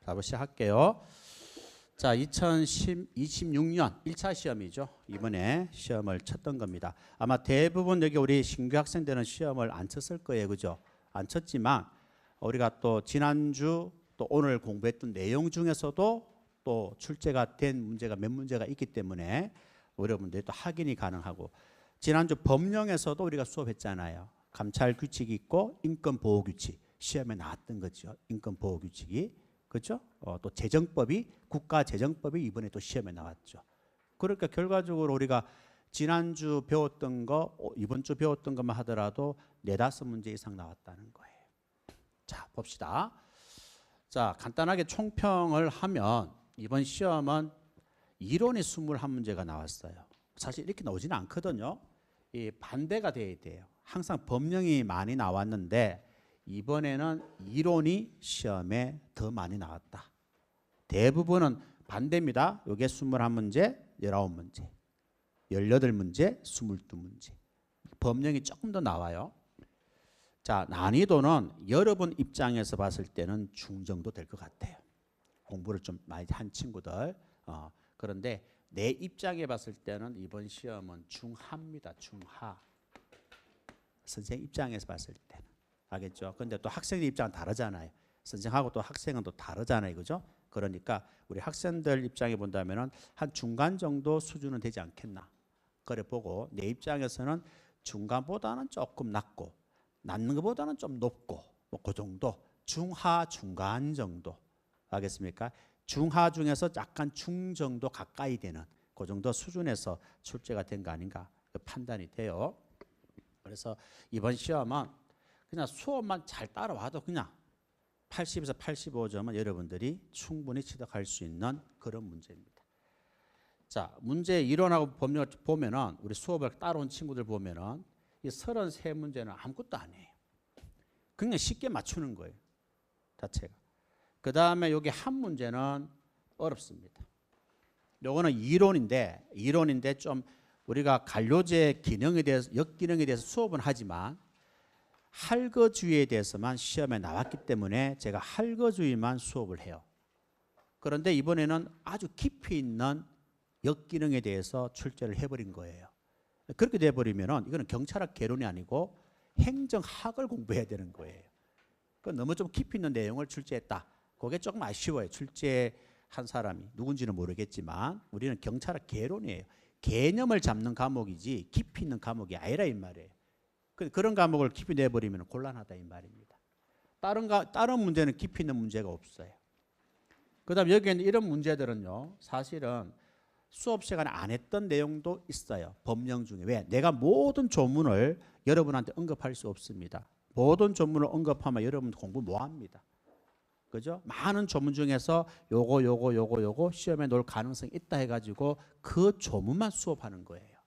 답을 시작할게요. 자, 2026년 1차 시험이죠. 이번에 시험을 쳤던 겁니다. 아마 대부분 여기 우리 신규 학생들은 시험을 안 쳤을 거예요. 그죠? 안 쳤지만 우리가 또 지난주 또 오늘 공부했던 내용 중에서도 또 출제가 된 문제가 몇 문제가 있기 때문에 여러분들이 또 확인이 가능하고, 지난주 법령에서도 우리가 수업했잖아요. 감찰 규칙이 있고 인권 보호 규칙, 시험에 나왔던 거죠. 인권 보호 규칙이. 그렇죠? 또 재정법이, 국가재정법이 이번에 또 시험에 나왔죠. 그러니까 결과적으로 우리가 지난주 배웠던 거, 이번 주 배웠던 것만 하더라도 4-5문제 이상 나왔다는 거예요. 자, 봅시다. 자, 간단하게 총평을 하면 이번 시험은 이론이 21문제가 나왔어요. 사실 이렇게 나오지는 않거든요. 이 반대가 돼야 돼요. 항상 법령이 많이 나왔는데 이번에는 이론이 시험에 더 많이 나왔다. 대부분은 반대입니다. 이게 21문제, 19문제, 18문제, 22문제. 법령이 조금 더 나와요. 자, 난이도는 여러분 입장에서 봤을 때는 중정도 될 것 같아요. 공부를 좀 많이 한 친구들. 그런데 내 입장에 봤을 때는 이번 시험은 중하입니다. 중하. 선생님 입장에서 봤을 때는. 알겠죠? 근데 또 학생들 입장은 다르잖아요. 선생하고 또 학생은 또 다르잖아요. 그죠? 그러니까 우리 학생들 입장에 본다면은 한 중간 정도 수준은 되지 않겠나. 그래 보고 내 입장에서는 중간보다는 조금 낮고 낮는 것보다는 좀 높고 뭐 그 정도. 중하 중간 정도. 알겠습니까? 중하 중에서 약간 중 정도 가까이 되는 그 정도 수준에서 출제가 된 거 아닌가 판단이 돼요. 그래서 이번 시험은 그냥 수업만 잘 따라와도 그냥 80에서 85점은 여러분들이 충분히 취득할 수 있는 그런 문제입니다. 자, 문제 이론하고 법령을 보면은 우리 수업을 따라온 친구들 보면은 이 33문제는 아무것도 아니에요. 그냥 쉽게 맞추는 거예요. 자체가. 그 다음에 여기 한 문제는 어렵습니다. 요거는 이론인데 좀 우리가 간료제 기능에 대해서, 역기능에 대해서 수업은 하지만 할거주의에 대해서만 시험에 나왔기 때문에 제가 할거주의만 수업을 해요. 그런데 이번에는 아주 깊이 있는 역기능에 대해서 출제를 해버린 거예요. 그렇게 돼버리면 이거는 경찰학 개론이 아니고 행정학을 공부해야 되는 거예요. 너무 좀 깊이 있는 내용을 출제했다. 그게 조금 아쉬워요. 출제한 사람이 누군지는 모르겠지만 우리는 경찰학 개론이에요. 개념을 잡는 과목이지 깊이 있는 과목이 아니라 이 말이에요. 그런 과목을 깊이 내버리면 곤란하다 이 말입니다. 다른 문제는 깊이 있는 문제가 없어요. 그 다음 여기에는 이런 문제들은요, 사실은 수업 시간에 안 했던 내용도 있어요. 법령 중에. 왜? 내가 모든 조문을 여러분한테 언급할 수 없습니다. 모든 조문을 언급하면 여러분 공부 못 합니다. 그죠? 많은 조문 중에서 요거 시험에 놓을 가능성이 있다 해가지고 그 조문만 수업하는 거예요.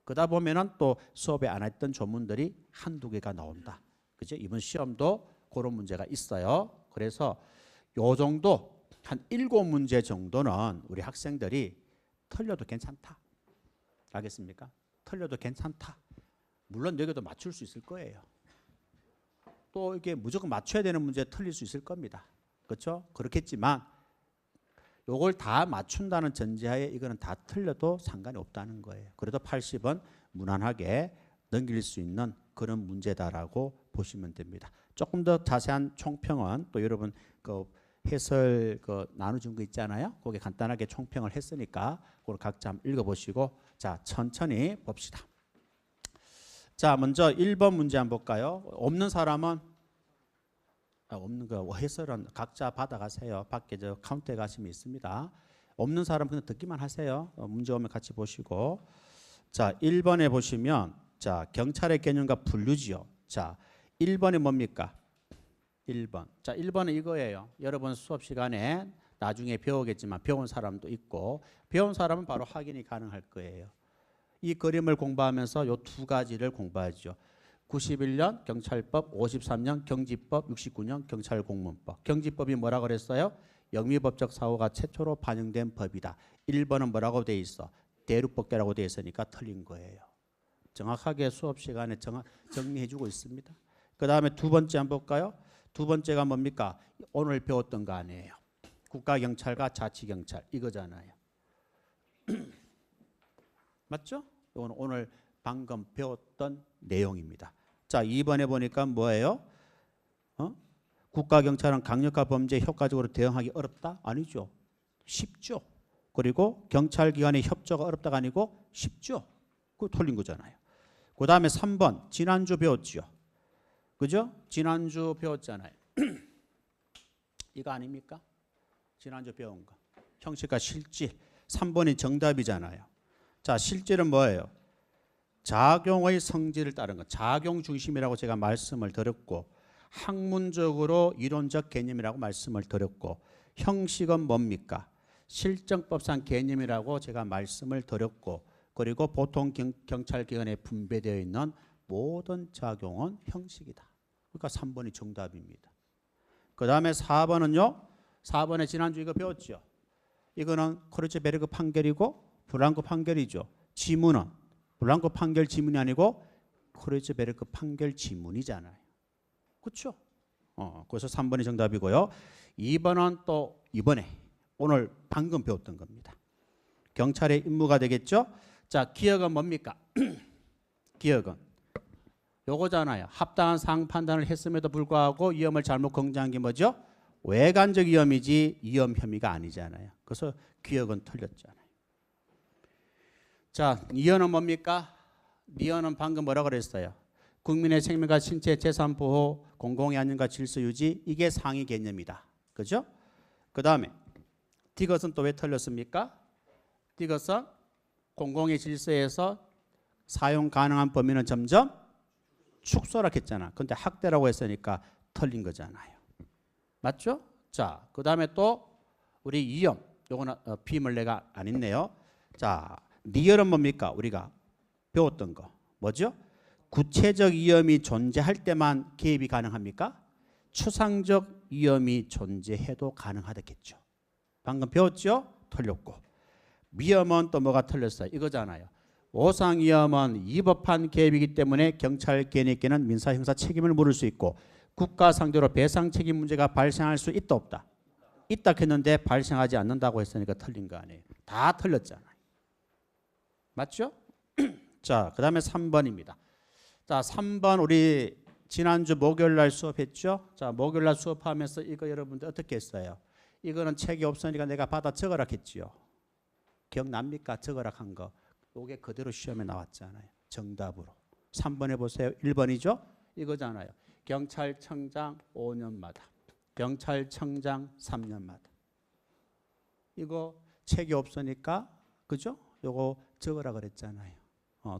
그러다 보면은 또 수업에 안 했던 조문들이 한두 개가 나온다. 그죠? 이번 시험도 그런 문제가 있어요. 그래서 요 정도 한 7문제 정도는 우리 학생들이 틀려도 괜찮다. 알겠습니까? 틀려도 괜찮다. 물론 여기도 맞출 수 있을 거예요. 또 이게 무조건 맞춰야 되는 문제 틀릴 수 있을 겁니다. 그렇죠? 그렇겠지만 요걸 다 맞춘다는 전제하에 이거는 다 틀려도 상관이 없다는 거예요. 그래도 80은 무난하게 넘길 수 있는 그런 문제다라고 보시면 됩니다. 조금 더 자세한 총평은 또 여러분 그 해설 나눠준 거 있잖아요. 거기에 간단하게 총평을 했으니까 그걸 각자 한번 읽어보시고 자 천천히 봅시다. 자, 먼저 1번 문제 한번 볼까요? 없는 사람은 없는 거 해설은 각자 받아가세요. 밖에 저 카운터에 가시면 있습니다. 없는 사람 그냥 듣기만 하세요. 문제 오면 같이 보시고. 자, 1번에 보시면 자, 경찰의 개념과 분류지요. 자, 1번이 뭡니까? 1번. 자, 1번은 이거예요. 여러분 수업 시간에 나중에 배우겠지만 배운 사람도 있고 배운 사람은 바로 확인이 가능할 거예요. 이 그림을 공부하면서 요 두 가지를 공부하죠. 91년 경찰법, 53년 경지법, 69년 경찰공무원법. 경지법이 뭐라고 그랬어요? 영미법적 사고가 최초로 반영된 법이다. 1번은 뭐라고 돼 있어? 대륙법대라고 돼 있으니까 틀린 거예요. 정확하게 수업 시간에 정리해주고 있습니다. 그 다음에 두 번째 한번 볼까요? 두 번째가 뭡니까? 오늘 배웠던 거 아니에요. 국가경찰과 자치경찰 이거잖아요. 맞죠? 이건 오늘 방금 배웠던 내용입니다. 자, 2번에 보니까 뭐예요? 국가경찰은 강력한 범죄에 효과적으로 대응하기 어렵다? 아니죠. 쉽죠. 그리고 경찰기관의 협조가 어렵다가 아니고 쉽죠. 그거 틀린 거잖아요. 그 다음에 3번 지난주 배웠죠. 그죠? 지난주 배웠잖아요. 이거 아닙니까? 지난주 배운 거. 형식과 실질. 3번이 정답이잖아요. 자, 실질은 뭐예요? 작용의 성질을 따른 것. 작용 중심이라고 제가 말씀을 드렸고, 학문적으로 이론적 개념이라고 말씀을 드렸고, 형식은 뭡니까? 실정법상 개념이라고 제가 말씀을 드렸고, 그리고 보통 경찰기관에 분배되어 있는 모든 작용은 형식이다. 그러니까 3번이 정답입니다. 그 다음에 4번은요. 4번에 지난주 이거 배웠죠. 이거는 크루츠베르크 판결이고 블랑크 판결이죠. 지문은 블랑크 판결 지문이 아니고 크루츠베르크 판결 지문이잖아요. 그렇죠? 그래서 3번이 정답이고요. 2번은 또 이번에 오늘 방금 배웠던 겁니다. 경찰의 임무가 되겠죠. 자, 기억은 뭡니까? 기억은 요거잖아요. 합당한 사항 판단을 했음에도 불구하고 위험을 잘못 검증한 게 뭐죠? 외관적 위험이지 위험 혐의가 아니잖아요. 그래서 기억은 틀렸잖아요. 자, 니언은 뭡니까? 니언은 방금 뭐라 그랬어요? 국민의 생명과 신체 재산 보호, 공공의 안전과 질서 유지, 이게 상위 개념이다. 그죠? 그 다음에 디귿은 또 왜 틀렸습니까? 디귿은 공공의 질서에서 사용 가능한 범위는 점점 축소라 했잖아. 근데 학대라고 했으니까 틀린 거잖아요. 맞죠? 자, 그 다음에 또 우리 위험, 요거는 비임을 내가 안 했네요. 자, 리얼은 뭡니까? 우리가 배웠던 거 뭐죠? 구체적 위험이 존재할 때만 개입이 가능합니까? 추상적 위험이 존재해도 가능하겠죠. 방금 배웠죠? 틀렸고. 위험은 또 뭐가 틀렸어요? 이거잖아요. 오상 위험은 위법한 개입이기 때문에 경찰 개인에게는 민사 형사 책임을 물을 수 있고 국가 상대로 배상 책임 문제가 발생할 수 있다 없다? 있다 했는데 발생하지 않는다고 했으니까 틀린 거 아니에요. 다 틀렸잖아요. 맞죠? 자, 그 다음에 3번입니다. 자, 3번 우리 지난주 목요일 날 수업했죠? 자, 목요일 날 수업하면서 이거 여러분들 어떻게 했어요? 이거는 책이 없으니까 내가 받아 적으라 했지요. 기억납니까? 적으라 한 거. 이게 그대로 시험에 나왔잖아요. 정답으로. 3번에 보세요. 1번이죠? 이거잖아요. 경찰청장 5년마다. 경찰청장 3년마다. 이거 책이 없으니까 그죠? 요거 적으라 그랬잖아요.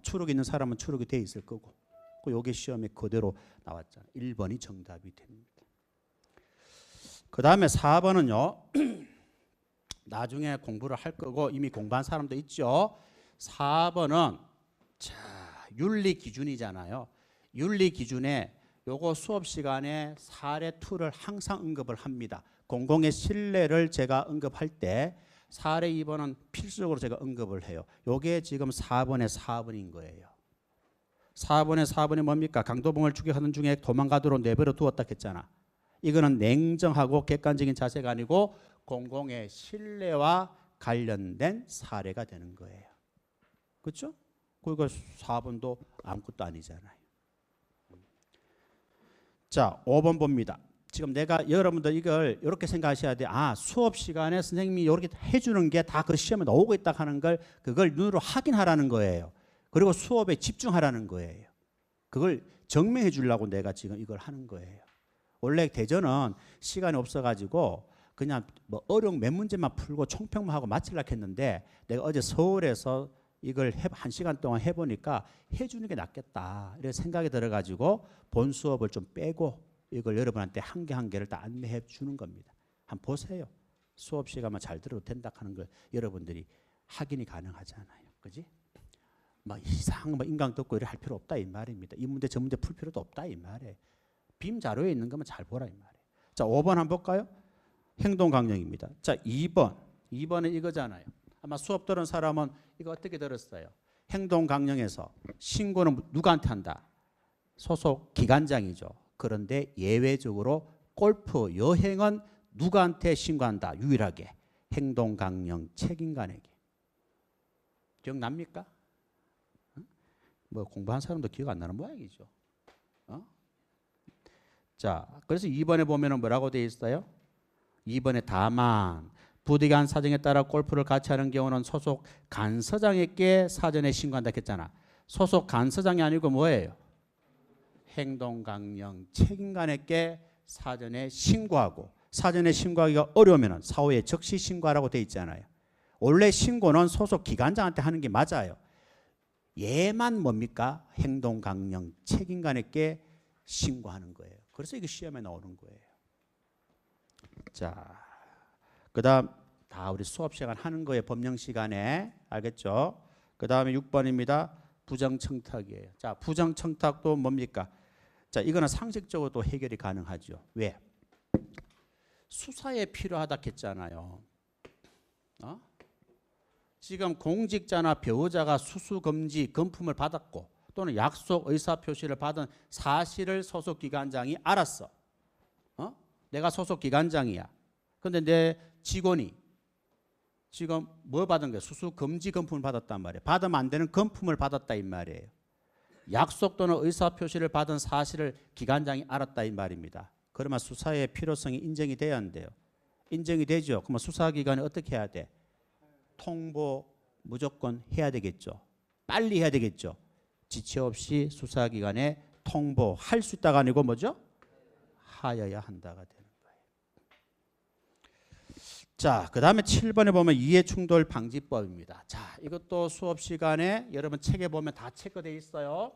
추룩 있는 사람은 추룩이 돼 있을 거고. 요게 시험에 그대로 나왔잖아요. 1번이 정답이 됩니다. 그 다음에 4번은요. 나중에 공부를 할 거고 이미 공부한 사람도 있죠. 4번은 자, 윤리 기준이잖아요. 윤리 기준에 요거 수업 시간에 사례 2를 항상 언급을 합니다. 공공의 신뢰를 제가 언급할 때 사례 2번은 필수적으로 제가 언급을 해요. 요게 지금 4번의 4번인 거예요. 4번의 4번이 뭡니까? 강도범을 추격하는 중에 도망가도록 내버려 두었다 했잖아. 이거는 냉정하고 객관적인 자세가 아니고 공공의 신뢰와 관련된 사례가 되는 거예요. 그렇죠? 그리고 4번도 아무것도 아니잖아요. 자, 5번 봅니다. 지금 내가 여러분들 이걸 이렇게 생각하셔야 돼. 아, 수업 시간에 선생님이 이렇게 해주는 게 다 그 시험에 나오고 있다 하는 걸 그걸 눈으로 확인하라는 거예요. 그리고 수업에 집중하라는 거예요. 그걸 증명해 주려고 내가 지금 이걸 하는 거예요. 원래 대전은 시간이 없어가지고 그냥 뭐 어려운 몇 문제만 풀고 총평만 하고 마치려고 했는데 내가 어제 서울에서 이걸 1시간 동안 해보니까 해주는 게 낫겠다 이런 생각이 들어가지고 본 수업을 좀 빼고 이걸 여러분한테 한 개 한 개를 다 안내해 주는 겁니다. 한번 보세요. 수업 시간만 잘 들어도 된다 하는 걸 여러분들이 확인이 가능하잖아요. 그지? 막 이상 뭐 인강 듣고 이래 할 필요 없다 이 말입니다. 이 문제 저 문제 풀 필요도 없다 이 말이에요. 빔 자료에 있는 것만 잘 보라 이 말이에요. 자, 5번 한번 볼까요? 행동 강령입니다. 자, 2번은 이거잖아요. 아마 수업 들은 사람은 이거 어떻게 들었어요? 행동 강령에서 신고는 누구한테 한다? 소속 기관장이죠. 그런데 예외적으로 골프 여행은 누구한테 신고한다? 유일하게 행동강령 책임관에게. 기억납니까? 뭐 공부한 사람도 기억 안 나는 모양이죠. 자, 그래서 2번에 보면은 뭐라고 되어 있어요? 2번에 다만 부득이한 사정에 따라 골프를 같이 하는 경우는 소속 간서장에게 사전에 신고한다 했잖아. 소속 간서장이 아니고 뭐예요? 행동강령 책임관에게 사전에 신고하고, 사전에 신고하기가 어려우면 사후에 즉시 신고하라고 되어 있잖아요. 원래 신고는 소속 기관장한테 하는 게 맞아요. 얘만 뭡니까? 행동강령 책임관에게 신고하는 거예요. 그래서 이게 시험에 나오는 거예요. 자, 그 다음 다 우리 수업 시간 하는 거예요. 법령 시간에. 알겠죠? 그 다음에 6번입니다. 부정청탁이에요. 자, 부정청탁도 뭡니까? 자, 이거는 상식적으로도 해결이 가능하죠. 왜? 수사에 필요하다 했잖아요. 지금 공직자나 배우자가 수수금지 금품을 받았고 또는 약속 의사표시를 받은 사실을 소속기관장이 알았어. 내가 소속기관장이야. 근데 내 직원이 지금 뭐 받은 거야? 수수금지 금품을 받았단 말이에요. 받으면 안 되는 금품을 받았다 이 말이에요. 약속 또는 의사표시를 받은 사실을 기관장이 알았다 이 말입니다. 그러면 수사의 필요성이 인정이 돼야 한대요. 인정이 되죠. 그러면 수사기관이 어떻게 해야 돼? 통보 무조건 해야 되겠죠. 빨리 해야 되겠죠. 지체 없이 수사기관에 통보할 수 있다가 아니고 뭐죠? 하여야 한다가 되는 거예요. 자, 그 다음에 7번에 보면 이해충돌 방지법입니다. 자, 이것도 수업 시간에 여러분 책에 보면 다 체크되어 있어요.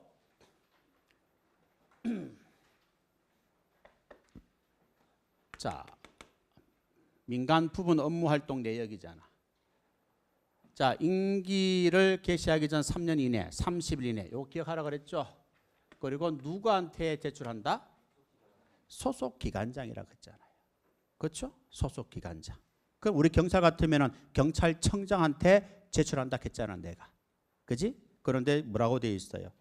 자, 민간 부분 업무 활동 내역이잖아. 자, 임기를 개시하기 전 3년 이내, 30일 이내. 이거 기억하라 그랬죠? 그리고 누구한테 제출한다? 소속기관장이라고 했잖아요. 그렇죠? 소속기관장. 그럼 우리 경찰 같으면은 경찰청장한테 제출한다 했잖아, 내가. 그지? 그런데 뭐라고 되어 있어요?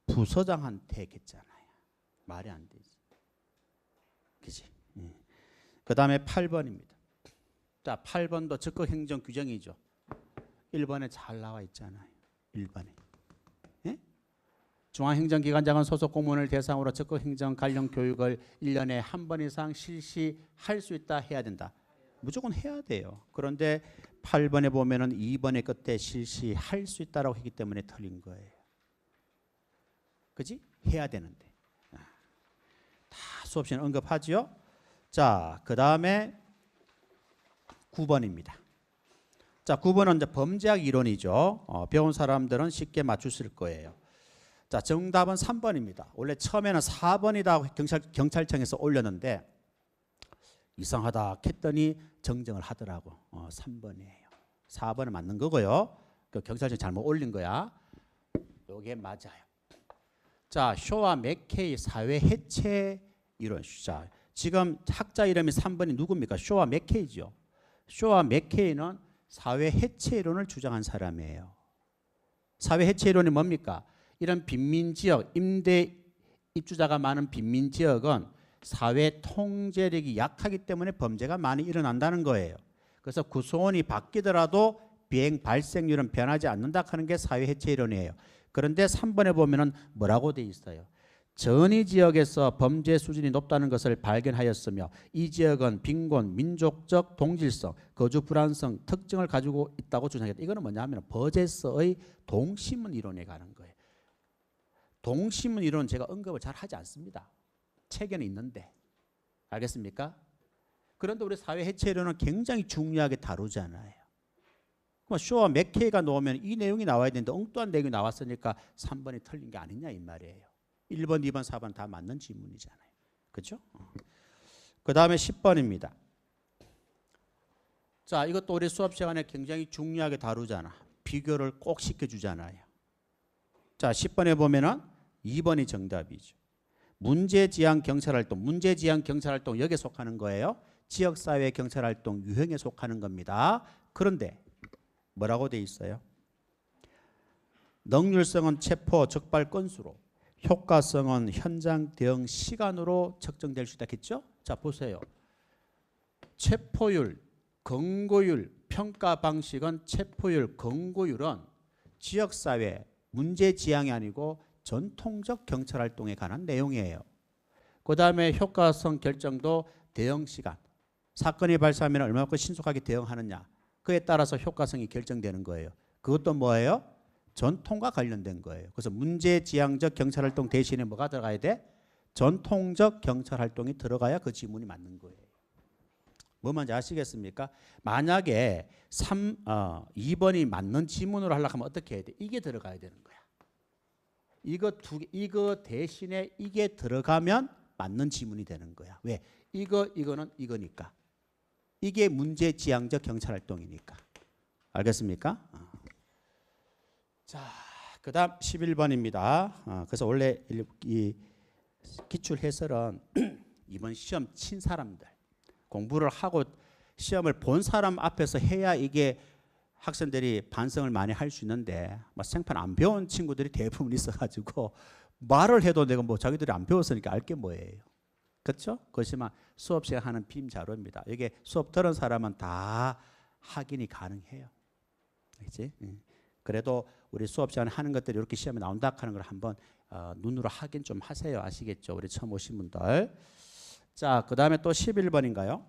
부서장한테 했잖아요. 말이 안 되지. 그지? 그 다음에 8번입니다. 자, 8번도 적극행정 규정이죠. 1번에 잘 나와 있잖아요. 1번에. 예? 중앙행정기관장은 소속 공무원을 대상으로 적극행정 관련 교육을 1년에 한 번 이상 실시할 수 있다 해야 된다. 무조건 해야 돼요. 그런데 8번에 보면은 2번의 끝에 실시할 수 있다라고 했기 때문에 틀린 거예요. 그지? 해야 되는데. 다 수업 시간에 언급하지요. 자, 그 다음에 9번입니다. 자, 9번은 이제 범죄학 이론이죠. 배운 사람들은 쉽게 맞추실 거예요. 자, 정답은 3번입니다. 원래 처음에는 4번이라고 경찰청에서 올렸는데 이상하다 했더니 정정을 하더라고. 3번이에요. 4번은 맞는 거고요. 그 경찰청 잘못 올린 거야. 요게 맞아요. 자, 쇼와 맥케이 사회 해체 이론. 자, 지금 학자 이름이 3번이 누굽니까? 쇼와 맥케이죠. 쇼와 맥케이는 사회 해체 이론을 주장한 사람이에요. 사회 해체 이론이 뭡니까? 이런 빈민지역, 임대 입주자가 많은 빈민지역은 사회 통제력이 약하기 때문에 범죄가 많이 일어난다는 거예요. 그래서 구소원이 바뀌더라도 비행 발생률은 변하지 않는다 하는 게 사회 해체 이론이에요. 그런데 3번에 보면은 뭐라고 돼 있어요? 전이 지역에서 범죄 수준이 높다는 것을 발견하였으며 이 지역은 빈곤, 민족적 동질성, 거주 불안성 특징을 가지고 있다고 주장했다. 이거는 뭐냐면 버제스의 동시문 이론에 가는 거예요. 동시문 이론은 제가 언급을 잘 하지 않습니다. 책에는 있는데. 알겠습니까? 그런데 우리 사회 해체 이론은 굉장히 중요하게 다루잖아요. 그럼 쇼와 맥케이가 나오면 이 내용이 나와야 되는데 엉뚱한 내용이 나왔으니까 3번이 틀린 게 아니냐 이 말이에요. 1번, 2번, 4번 다 맞는 질문이잖아요. 그렇죠? 그 다음에 10번입니다. 자, 이것도 우리 수업 시간에 굉장히 중요하게 다루잖아. 비교를 꼭 시켜주잖아요. 자, 10번에 보면은 2번이 정답이죠. 문제지향 경찰활동, 문제지향 경찰활동 여기에 속하는 거예요. 지역사회 경찰활동 유형에 속하는 겁니다. 그런데 뭐라고 돼 있어요? 능률성은 체포 적발 건수로, 효과성은 현장 대응 시간으로 측정될 수 있다 했죠? 자, 보세요. 체포율, 권고율, 평가 방식은 체포율, 권고율은 지역사회 문제 지향이 아니고 전통적 경찰활동에 관한 내용이에요. 그 다음에 효과성 결정도 대응시간. 사건이 발생하면 얼마만큼 신속하게 대응하느냐. 그에 따라서 효과성이 결정되는 거예요. 그것도 뭐예요? 전통과 관련된 거예요. 그래서 문제지향적 경찰활동 대신에 뭐가 들어가야 돼? 전통적 경찰활동이 들어가야 그 지문이 맞는 거예요. 뭐 말인지 아시겠습니까? 만약에 2번이 맞는 지문으로 하려고 하면 어떻게 해야 돼? 이게 들어가야 되는 거야. 이거 대신에 이게 들어가면 맞는 지문이 되는 거야. 왜? 이거는 이거니까. 이게 문제지향적 경찰활동이니까. 알겠습니까? 자, 그 다음 11번입니다. 그래서 원래 이 기출해설은 이번 시험 친 사람들, 공부를 하고 시험을 본 사람 앞에서 해야 이게 학생들이 반성을 많이 할 수 있는데 생판 안 배운 친구들이 대부분 있어가지고 말을 해도 내가 뭐 자기들이 안 배웠으니까 알게 뭐예요. 그렇죠? 그것이만 수업 시간 하는 빔 자료입니다. 이게 수업 들은 사람은 다 확인이 가능해요. 그렇지? 그래도 우리 수업 시간에 하는 것들이 이렇게 시험에 나온다 하는 걸 한번 눈으로 확인 좀 하세요. 아시겠죠? 우리 처음 오신 분들. 자, 그 다음에 또 11번인가요?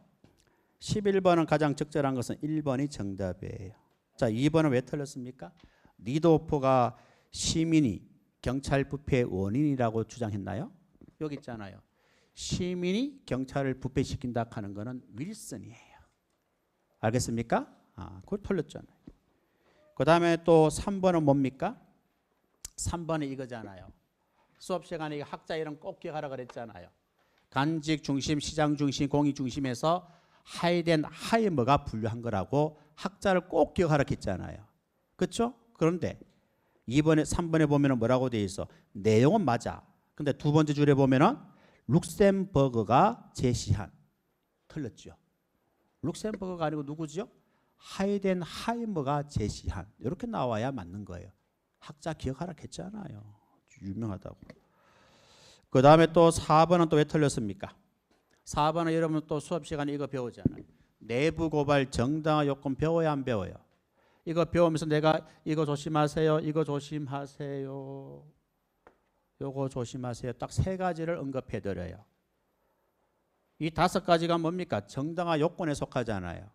11번은 가장 적절한 것은 1번이 정답이에요. 자, 2번은 왜 틀렸습니까? 리드오프가 시민이 경찰 부패의 원인이라고 주장했나요? 여기 있잖아요. 시민이 경찰을 부패시킨다 하는 것은 윌슨이에요. 알겠습니까? 그걸 틀렸잖아요. 그 다음에 또 3번은 뭡니까? 3번은 이거잖아요. 수업 시간에 학자 이름 꼭 기억하라 그랬잖아요. 간직 중심, 시장 중심, 공익 중심에서 하이덴 하이머가 분류한 거라고 학자를 꼭 기억하라 했잖아요. 그렇죠? 그런데 3번에 보면 뭐라고 되어 있어? 내용은 맞아. 근데 두 번째 줄에 보면은 룩셈버그가 제시한. 틀렸죠. 룩셈버그가 아니고 누구죠? 하이덴 하이머가 제시한. 이렇게 나와야 맞는 거예요. 학자 기억하라 했잖아요. 유명하다고. 그 다음에 또 4번은 또 왜 틀렸습니까? 4번은 여러분 또 수업 시간에 이거 배우잖아요. 내부 고발 정당화 요건 배워야 안 배워요? 이거 배우면서 내가 이거 조심하세요. 이거 조심하세요. 요거 조심하세요. 딱 3가지를 언급해 드려요. 이 5가지가 뭡니까? 정당화 요건에 속하잖아요.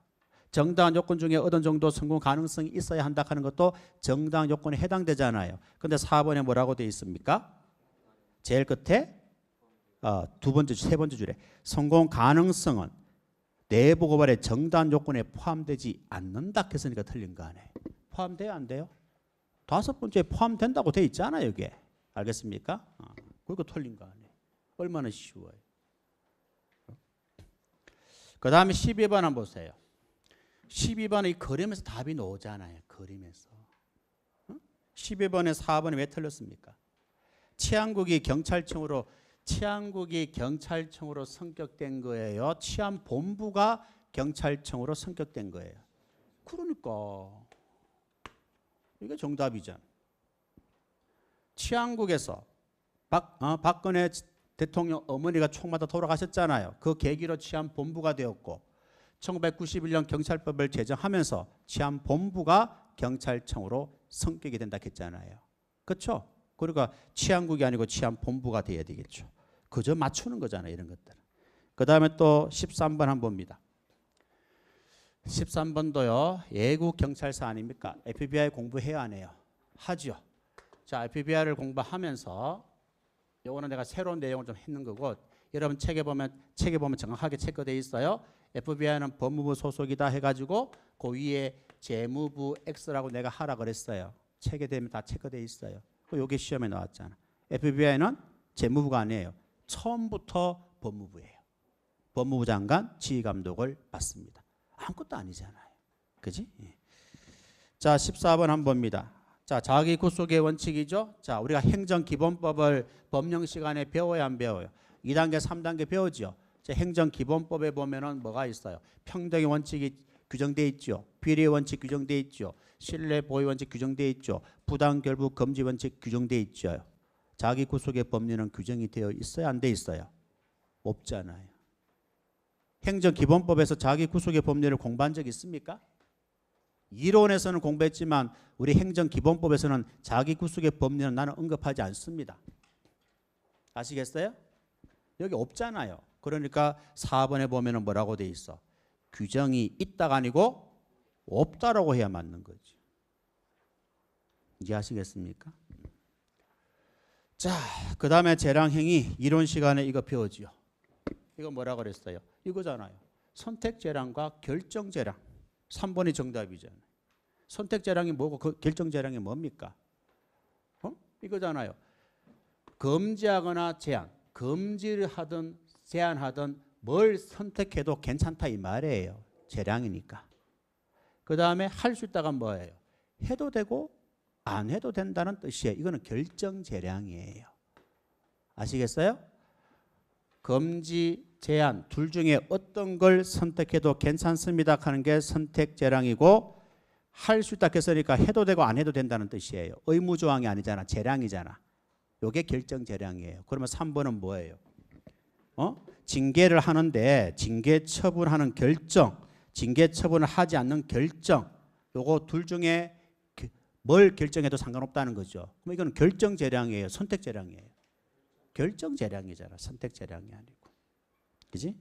정당한 요건 중에 어떤 정도 성공 가능성이 있어야 한다 하는 것도 정당 요건에 해당되잖아요. 근데 4번에 뭐라고 되어 있습니까? 제일 끝에 세 번째 줄에 성공 가능성은 내부 고발의 정당 요건에 포함되지 않는다 했으니까 틀린 거 아니에요. 포함돼요, 안 돼요? 5번째에 포함된다고 돼 있잖아요, 이게. 알겠습니까? 그거 틀린 거 아니에요. 얼마나 쉬워요. 그 다음에 12번 한번 보세요. 12번은 이 그림에서 답이 나오잖아요. 그림에서. 12번에 4번이 왜 틀렸습니까? 치안국이 경찰청으로 성격된 거예요. 치안본부가 경찰청으로 성격된 거예요. 그러니까 이게 정답이잖아. 치안국에서 박근혜 대통령 어머니가 총 맞아 돌아가셨잖아요. 그 계기로 치안본부가 되었고 1991년 경찰법을 제정하면서 치안본부가 경찰청으로 성격이 된다 했잖아요. 그렇죠? 그러니까 치안국이 아니고 치안본부가 돼야 되겠죠. 그저 맞추는 거잖아요. 이런 것들. 그 다음에 또 13번 한번 봅니다. 13번도요. 예국 경찰서 아닙니까? FBI 공부해야 안 해요? 하죠. 자, FBI를 공부하면서 요거는 내가 새로운 내용을 좀 했는 거고 여러분 책에 보면 정확하게 체크되어 있어요. FBI는 법무부 소속이다 해가지고 그 위에 재무부 X라고 내가 하라 그랬어요. 책에 되면 다 체크되어 있어요. 요게 시험에 나왔잖아. FBI는 재무부가 아니에요. 처음부터 법무부예요. 법무부 장관 지휘감독을 받습니다. 아무것도 아니잖아요. 그지? 자, 14번 한번 봅니다. 자, 자기 구속의 원칙이죠. 자, 우리가 행정기본법을 법령 시간에 배워야 안 배워요? 2단계, 3단계 배우죠. 자, 행정기본법에 보면은 뭐가 있어요? 평등의 원칙이 규정되어 있죠. 비례 원칙 규정되어 있죠. 신뢰 보호 원칙 규정되어 있죠. 부당 결부 금지 원칙 규정되어 있죠. 자기 구속의 법률은 규정이 되어 있어요? 안 돼 있어요? 없잖아요. 행정기본법에서 자기 구속의 법률을 공부한 적 있습니까? 이론에서는 공부했지만 우리 행정기본법에서는 자기 구속의 법률은 나는 언급하지 않습니다. 아시겠어요? 여기 없잖아요. 그러니까 4번에 보면은 뭐라고 돼 있어? 규정이 있다가 아니고 없다라고 해야 맞는 거죠. 이해하시겠습니까? 자, 그 다음에 재량행위 이론 시간에 이거 배워지요. 이거 뭐라 그랬어요? 이거잖아요. 선택재량과 결정재량. 3번이 정답이잖아요. 선택재량이 뭐고 그 결정재량이 뭡니까? 이거잖아요. 금지하거나 제한. 금지를 하든 제한하든 뭘 선택해도 괜찮다 이 말이에요. 재량이니까. 그 다음에 할 수 있다가 뭐예요? 해도 되고 안 해도 된다는 뜻이에요. 이거는 결정재량이에요. 아시겠어요? 금지, 제한 둘 중에 어떤 걸 선택해도 괜찮습니다 하는 게 선택재량이고 할 수 있다 했으니까 해도 되고 안 해도 된다는 뜻이에요. 의무조항이 아니잖아. 재량이잖아. 이게 결정재량이에요. 그러면 3번은 뭐예요? 징계를 하는데 징계 처분하는 결정, 징계 처분을 하지 않는 결정 요거 둘 중에 뭘 결정해도 상관없다는 거죠. 그럼 이건 결정재량이에요. 선택재량이에요. 결정재량이잖아. 선택재량이 아니고. 그지?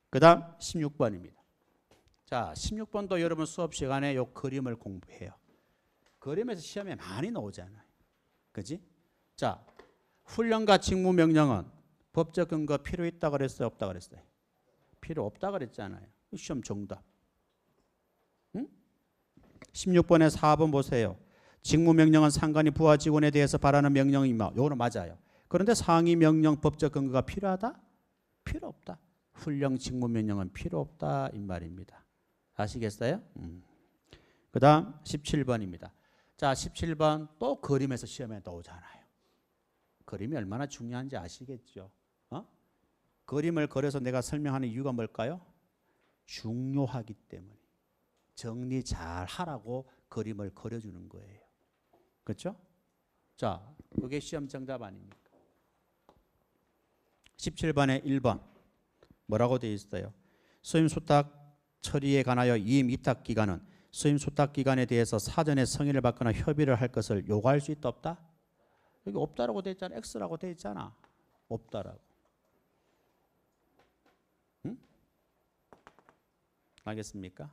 그 다음 16번입니다. 자, 16번도 여러분 수업 시간에 요 그림을 공부해요. 그림에서 시험에 많이 나오잖아요. 그지? 자, 훈련과 직무명령은 법적 근거 필요 있다 그랬어요? 없다 그랬어요? 필요 없다 그랬잖아요. 시험 정답. 16번에 4번 보세요. 직무명령은 상관이 부하 직원에 대해서 바라는 명령이며 요거는 맞아요. 그런데 상위 명령 법적 근거가 필요하다? 필요 없다. 훈령 직무명령은 필요 없다 이 말입니다. 아시겠어요? 그 다음 17번입니다. 자, 17번 또 그림에서 시험에 나오잖아요. 그림이 얼마나 중요한지 아시겠죠? 그림을 그려서 내가 설명하는 이유가 뭘까요? 중요하기 때문에. 정리 잘 하라고 그림을 그려주는 거예요. 그렇죠? 자, 그게 시험 정답 아닙니까? 17번에 1번 뭐라고 되어 있어요? 수임 소탁 처리에 관하여 이임 위탁 기관은 수임 소탁 기관에 대해서 사전에 성의를 받거나 협의를 할 것을 요구할 수 있다 없다? 여기 없다라고 되어 있잖아. X라고 되어 있잖아. 없다라고. 응? 알겠습니까?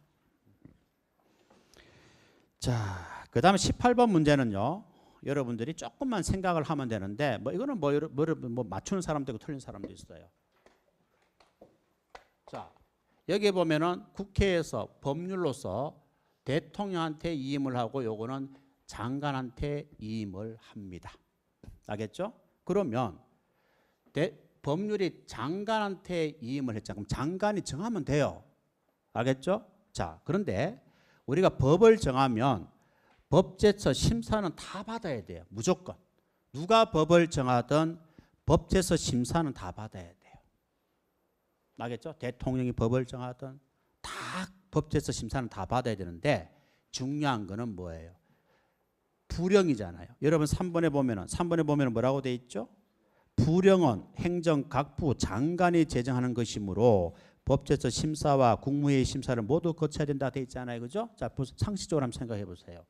자, 그 다음에 18번 문제는요. 여러분들이 조금만 생각을 하면 되는데 뭐 이거는 뭐 맞추는 사람도 있고 틀린 사람도 있어요. 자, 여기 보면은 국회에서 법률로서 대통령한테 이임을 하고 요거는 장관한테 이임을 합니다. 알겠죠? 그러면 법률이 장관한테 이임을 했잖아. 그럼 장관이 정하면 돼요. 알겠죠? 자, 그런데 우리가 법을 정하면 법제처 심사는 다 받아야 돼요. 무조건. 누가 법을 정하든 법제처 심사는 다 받아야 돼요. 알겠죠? 대통령이 법을 정하든 다 법제처 심사는 다 받아야 되는데 중요한 거는 뭐예요? 부령이잖아요. 여러분 3번에 보면은 뭐라고 돼 있죠? 부령은 행정각부 장관이 제정하는 것이므로 법제처 심사와 국무회의 심사를 모두 거쳐야 된다 돼 있잖아요. 그죠? 자, 상식적으로 한번 생각해 보세요.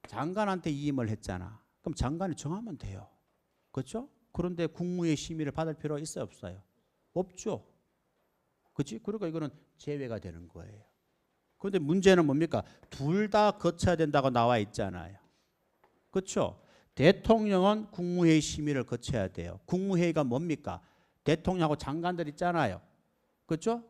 장관한테 이임을 했잖아. 그럼 장관이 정하면 돼요. 그렇죠? 그런데 국무회의 심의를 받을 필요가 있어요, 없어요? 없죠. 그렇지? 그러니까 이거는 제외가 되는 거예요. 그런데 문제는 뭡니까? 둘 다 거쳐야 된다고 나와 있잖아요. 그렇죠? 대통령은 국무회의 심의를 거쳐야 돼요. 국무회의가 뭡니까? 대통령하고 장관들 있잖아요. 그렇죠?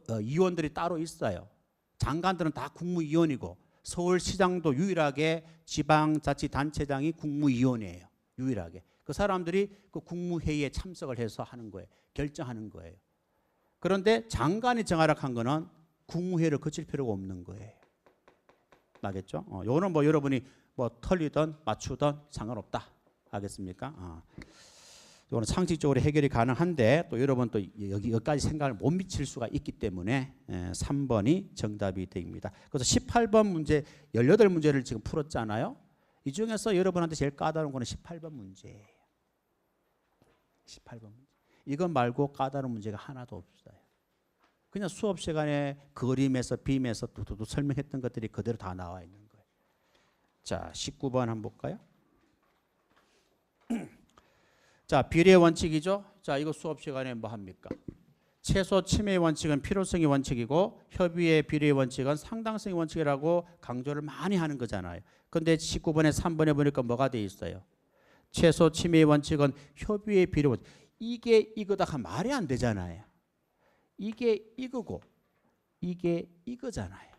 의원들이 따로 있어요. 장관들은 다 국무위원이고 서울시장도 유일하게 지방자치단체장이 국무위원이에요. 유일하게. 그 사람들이 그 국무회의에 참석을 해서 하는 거예요. 결정하는 거예요. 그런데 장관이 정하라고 한 거는 국무회의를 거칠 필요가 없는 거예요. 알겠죠? 요거는 뭐 여러분이 뭐 틀리든 맞추든 상관없다. 알겠습니까? 이거는 상식적으로 해결이 가능한데 또 여러분 또 여기까지 생각을 못 미칠 수가 있기 때문에 3번이 정답이 됩니다. 그래서 18번 문제 18문제를 지금 풀었잖아요. 이 중에서 여러분한테 제일 까다로운 거는 18번 문제예요. 18번 문제. 이거 말고 까다로운 문제가 하나도 없어요. 그냥 수업 시간에 그림에서 빔에서 뚜두두 설명했던 것들이 그대로 다 나와 있는 거예요. 자, 19번 한번 볼까요? 자, 비례의 원칙이죠. 자, 이거 수업 시간에 뭐 합니까? 최소 침해의 원칙은 필요성의 원칙이고 협의의 비례의 원칙은 상당성의 원칙이라고 강조를 많이 하는 거잖아요. 근데 19번에 3번에 보니까 뭐가 돼 있어요? 최소 침해의 원칙은 협의의 비례 원칙. 이게 이거다 하면 말이 안 되잖아요. 이게 이거고 이게 이거잖아요.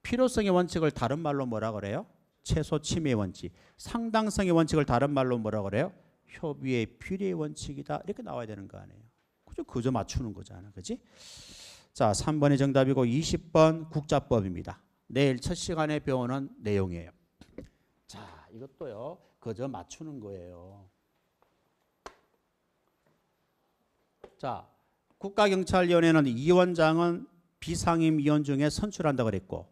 필요성의 원칙을 다른 말로 뭐라 그래요? 최소 침해의 원칙. 상당성의 원칙을 다른 말로 뭐라 그래요? 협의의 비례의 원칙이다. 이렇게 나와야 되는 거 아니에요. 그저 맞추는 거잖아. 그지? 자, 3번이 정답이고 20번 국자법입니다. 내일 첫 시간에 배우는 내용이에요. 자, 이것도요. 그저 맞추는 거예요. 자, 국가경찰위원회는 2원장은 비상임 위원 중에 선출한다고 그랬고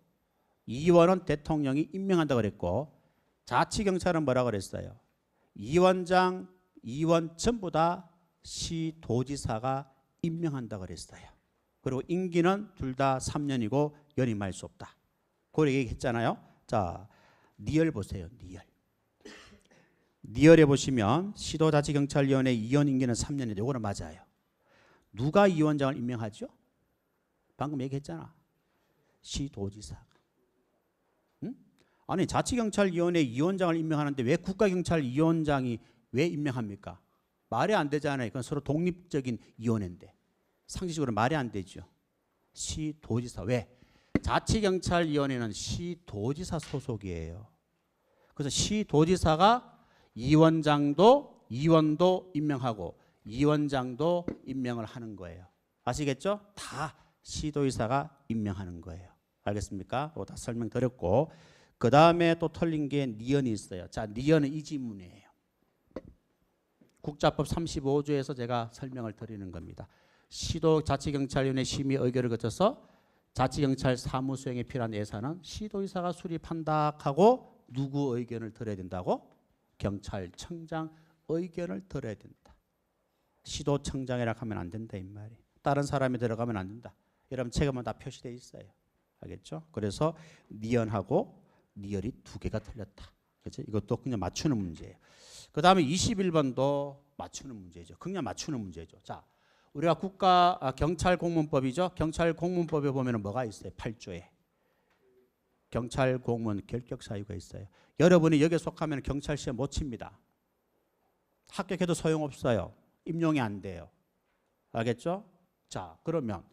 2원은 대통령이 임명한다고 그랬고 자치경찰은 뭐라 그랬어요? 2원장, 2원 전부 다 시도지사가 임명한다고 그랬어요. 그리고 임기는 둘 다 3년이고 연임할 수 없다. 그걸 얘기했잖아요. 자, 니얼 보세요. 니얼에 보시면 시도자치경찰위원회 2원 임기는 3년인데 이거는 맞아요. 누가 2원장을 임명하죠? 방금 얘기했잖아. 시도지사가. 응? 아니 자치경찰위원회 2원장을 임명하는데 왜 국가경찰위원장이 왜 임명합니까? 말이 안 되잖아요. 그건 서로 독립적인 위원회인데 상식적으로 말이 안 되죠. 시도지사. 왜? 자치경찰위원회는 시도지사 소속이에요. 그래서 시도지사가 2원도 임명하고 2원장도 임명을 하는 거예요. 아시겠죠? 다 시도지사가 임명하는 거예요. 알겠습니까? 다 설명드렸고 그 다음에 또 틀린 게 니언이 있어요. 자, 니언은 이 지문이에요. 국자법 35조에서 제가 설명을 드리는 겁니다. 시도자치경찰위원회 심의 의결을 거쳐서 자치경찰 사무 수행에 필요한 예산은 시도지사가 수립한다 하고 누구 의견을 들어야 된다고? 경찰청장 의견을 들어야 된다. 시도청장이라 하면 안 된다 이 말이. 다른 사람이 들어가면 안 된다. 여러분 책에만 다 표시되어 있어요. 알겠죠? 그래서 니언하고 니얼이 두 개가 틀렸다. 그렇죠? 이것도 그냥 맞추는 문제예요. 그 다음에 21번도 맞추는 문제죠. 그냥 맞추는 문제죠. 자, 우리가 경찰공무원법이죠. 경찰공무원법에 보면 뭐가 있어요? 8조에. 경찰공무원 결격사유가 있어요. 여러분이 여기에 속하면 경찰시험 못 칩니다. 합격해도 소용없어요. 임용이 안 돼요. 알겠죠? 자, 그러면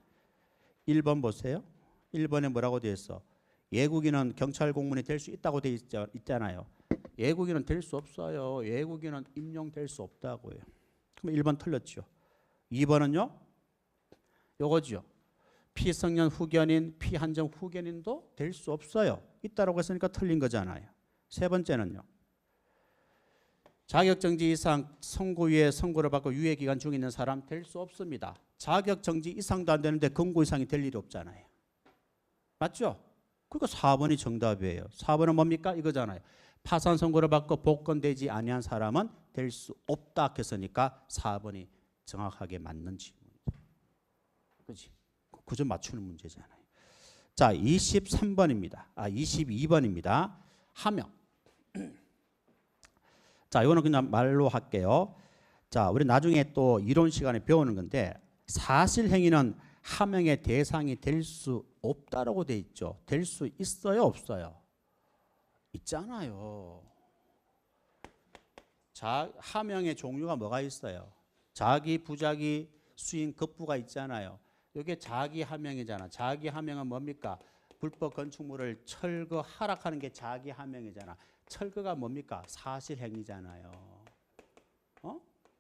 1번 보세요. 1번에 뭐라고 되어 있어? 외국인은 경찰공무원이 될 수 있다고 되어 있잖아요. 외국인은 될 수 없어요. 외국인은 임용될 수 없다고요. 그럼 1번 틀렸죠. 2번은요? 요거죠. 피성년 후견인, 피한정 후견인도 될 수 없어요. 있다라고 했으니까 틀린 거잖아요. 세 번째는요. 자격정지 이상 선고유예 선고를 받고 유예기간 중에 있는 사람 될 수 없습니다. 자격정지 이상도 안 되는데 금고 이상이 될 일이 없잖아요. 맞죠? 그러니까 4번이 정답이에요. 4번은 뭡니까? 이거잖아요. 파산 선고를 받고 복권되지 아니한 사람은 될 수 없다 했으니까 4번이 정확하게 맞는 질문이죠. 그렇지? 그저 맞추는 문제잖아요. 자, 23번입니다. 22번입니다. 하명. 자, 이거는 그냥 말로 할게요. 자, 우리 나중에 또 이론 시간에 배우는 건데 사실행위는 하명의 대상이 될 수 없다라고 돼 있죠. 될 수 있어요, 없어요? 있잖아요. 하명의 종류가 뭐가 있어요? 자기, 부자기, 수인, 급부가 있잖아요. 이게 자기 하명이잖아. 자기 하명은 뭡니까? 불법 건축물을 철거, 하락하는 게 자기 하명이잖아. 철거가 뭡니까? 사실행위잖아요.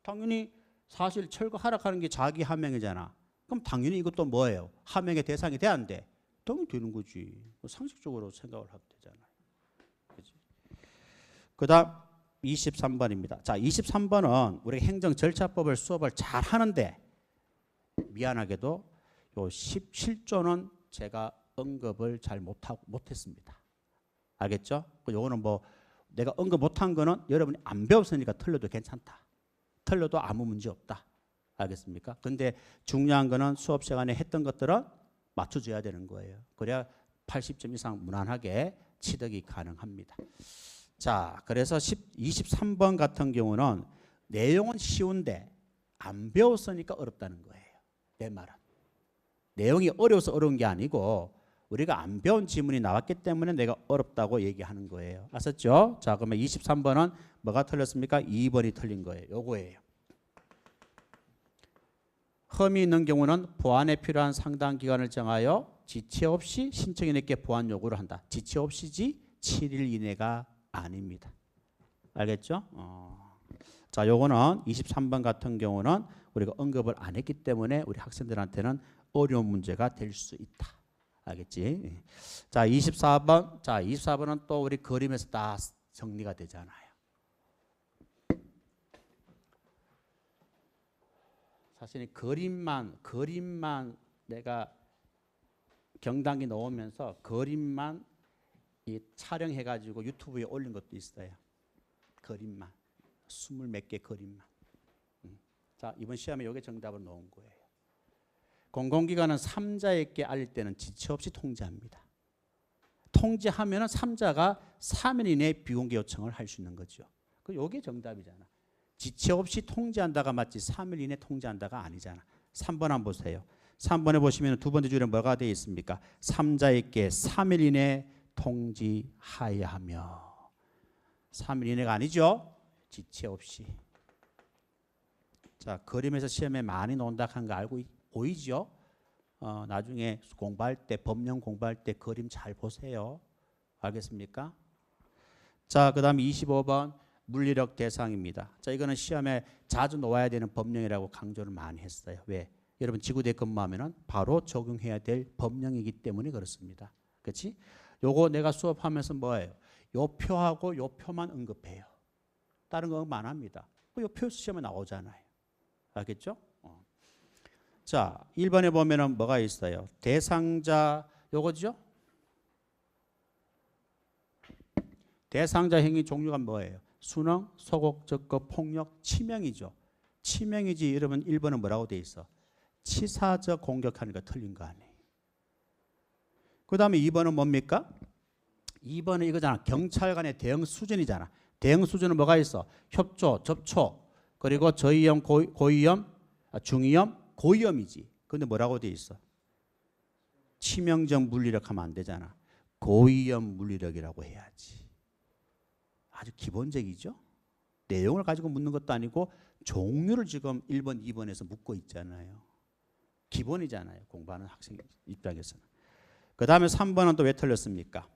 당연히 사실 철거, 하락하는 게 자기 하명이잖아. 그럼 당연히 이것도 뭐예요? 하명의 대상이 돼야 안 돼? 당연히 되는 거지. 상식적으로 생각을 하면 되잖아요. 그 다음 23번입니다. 자, 23번은 우리 행정절차법을 수업을 잘 하는데 미안하게도 요 17조는 제가 언급을 잘 못했습니다. 알겠죠? 요거는 뭐 내가 언급 못한 거는 여러분이 안 배웠으니까 틀려도 괜찮다. 틀려도 아무 문제 없다. 알겠습니까? 근데 중요한 거는 수업 시간에 했던 것들은 맞춰줘야 되는 거예요. 그래야 80점 이상 무난하게 취득이 가능합니다. 자, 그래서 23번 같은 경우는 내용은 쉬운데 안 배웠으니까 어렵다는 거예요. 내 말은. 내용이 어려워서 어려운 게 아니고 우리가 안 배운 지문이 나왔기 때문에 내가 어렵다고 얘기하는 거예요. 아셨죠? 자, 그러면 23번은 뭐가 틀렸습니까? 2번이 틀린 거예요. 요거예요. 흠이 있는 경우는 보완에 필요한 상당 기간을 정하여 지체 없이 신청인에게 보완 요구를 한다. 지체 없이지 7일 이내가 아닙니다. 알겠죠? 자, 요거는 23번 같은 경우는 우리가 언급을 안 했기 때문에 우리 학생들한테는 어려운 문제가 될 수 있다. 알겠지? 자, 24번. 자, 24번은 또 우리 그림에서 다 정리가 되잖아요. 사실 그림만 내가 경단기 넣으면서 그림만 이 촬영해 가지고 유튜브에 올린 것도 있어요. 그림만 20몇 개 그림만. 자, 이번 시험에 이게 정답을 넣은 거예요. 공공기관은 3자에게 알릴 때는 지체 없이 통지합니다. 통지하면은 3자가 3일 이내에 비공개 요청을 할 수 있는 거죠. 그 요게 정답이잖아. 지체 없이 통지한다가 맞지 3일 이내 통지한다가 아니잖아. 3번 한번 보세요. 3번에 보시면 두 번째 줄에 뭐가 되어 있습니까? 3자에게 3일 이내 통지하여야 하며. 3일 이내가 아니죠. 지체 없이. 자, 그림에서 시험에 많이 나온다 하는 거 알고 보이죠? 나중에 공부할 때 법령 공부할 때 그림 잘 보세요. 알겠습니까? 자, 그다음에 25번 물리력 대상입니다. 자, 이거는 시험에 자주 놓아야 되는 법령이라고 강조를 많이 했어요. 왜? 여러분 지구대 근무하면은 바로 적용해야 될 법령이기 때문에 그렇습니다. 그렇지? 요거 내가 수업하면서 뭐예요? 요 표하고 요 표만 언급해요. 다른 거 언급 안 합니다. 요 표 시험에 나오잖아요. 알겠죠? 자, 1번에 보면은 뭐가 있어요? 대상자 요거죠? 대상자 행위 종류가 뭐예요? 순응, 소곡, 적거, 폭력, 치명이죠. 치명이지. 여러분 1번은 뭐라고 돼 있어? 치사적 공격하는 거 틀린 거 아니에요. 그 다음에 2번은 뭡니까? 2번은 이거잖아. 경찰 간의 대응 수준이잖아. 대응 수준은 뭐가 있어? 협조, 접촉, 그리고 저위험, 고위험, 중위험, 고위험이지. 근데 뭐라고 돼 있어? 치명적 물리력 하면 안 되잖아. 고위험 물리력이라고 해야지. 아주 기본적이죠. 내용을 가지고 묻는 것도 아니고 종류를 지금 1번, 2번에서 묻고 있잖아요. 기본이잖아요. 공부하는 학생 입장에서는. 그 다음에 3번은 또 왜 틀렸습니까?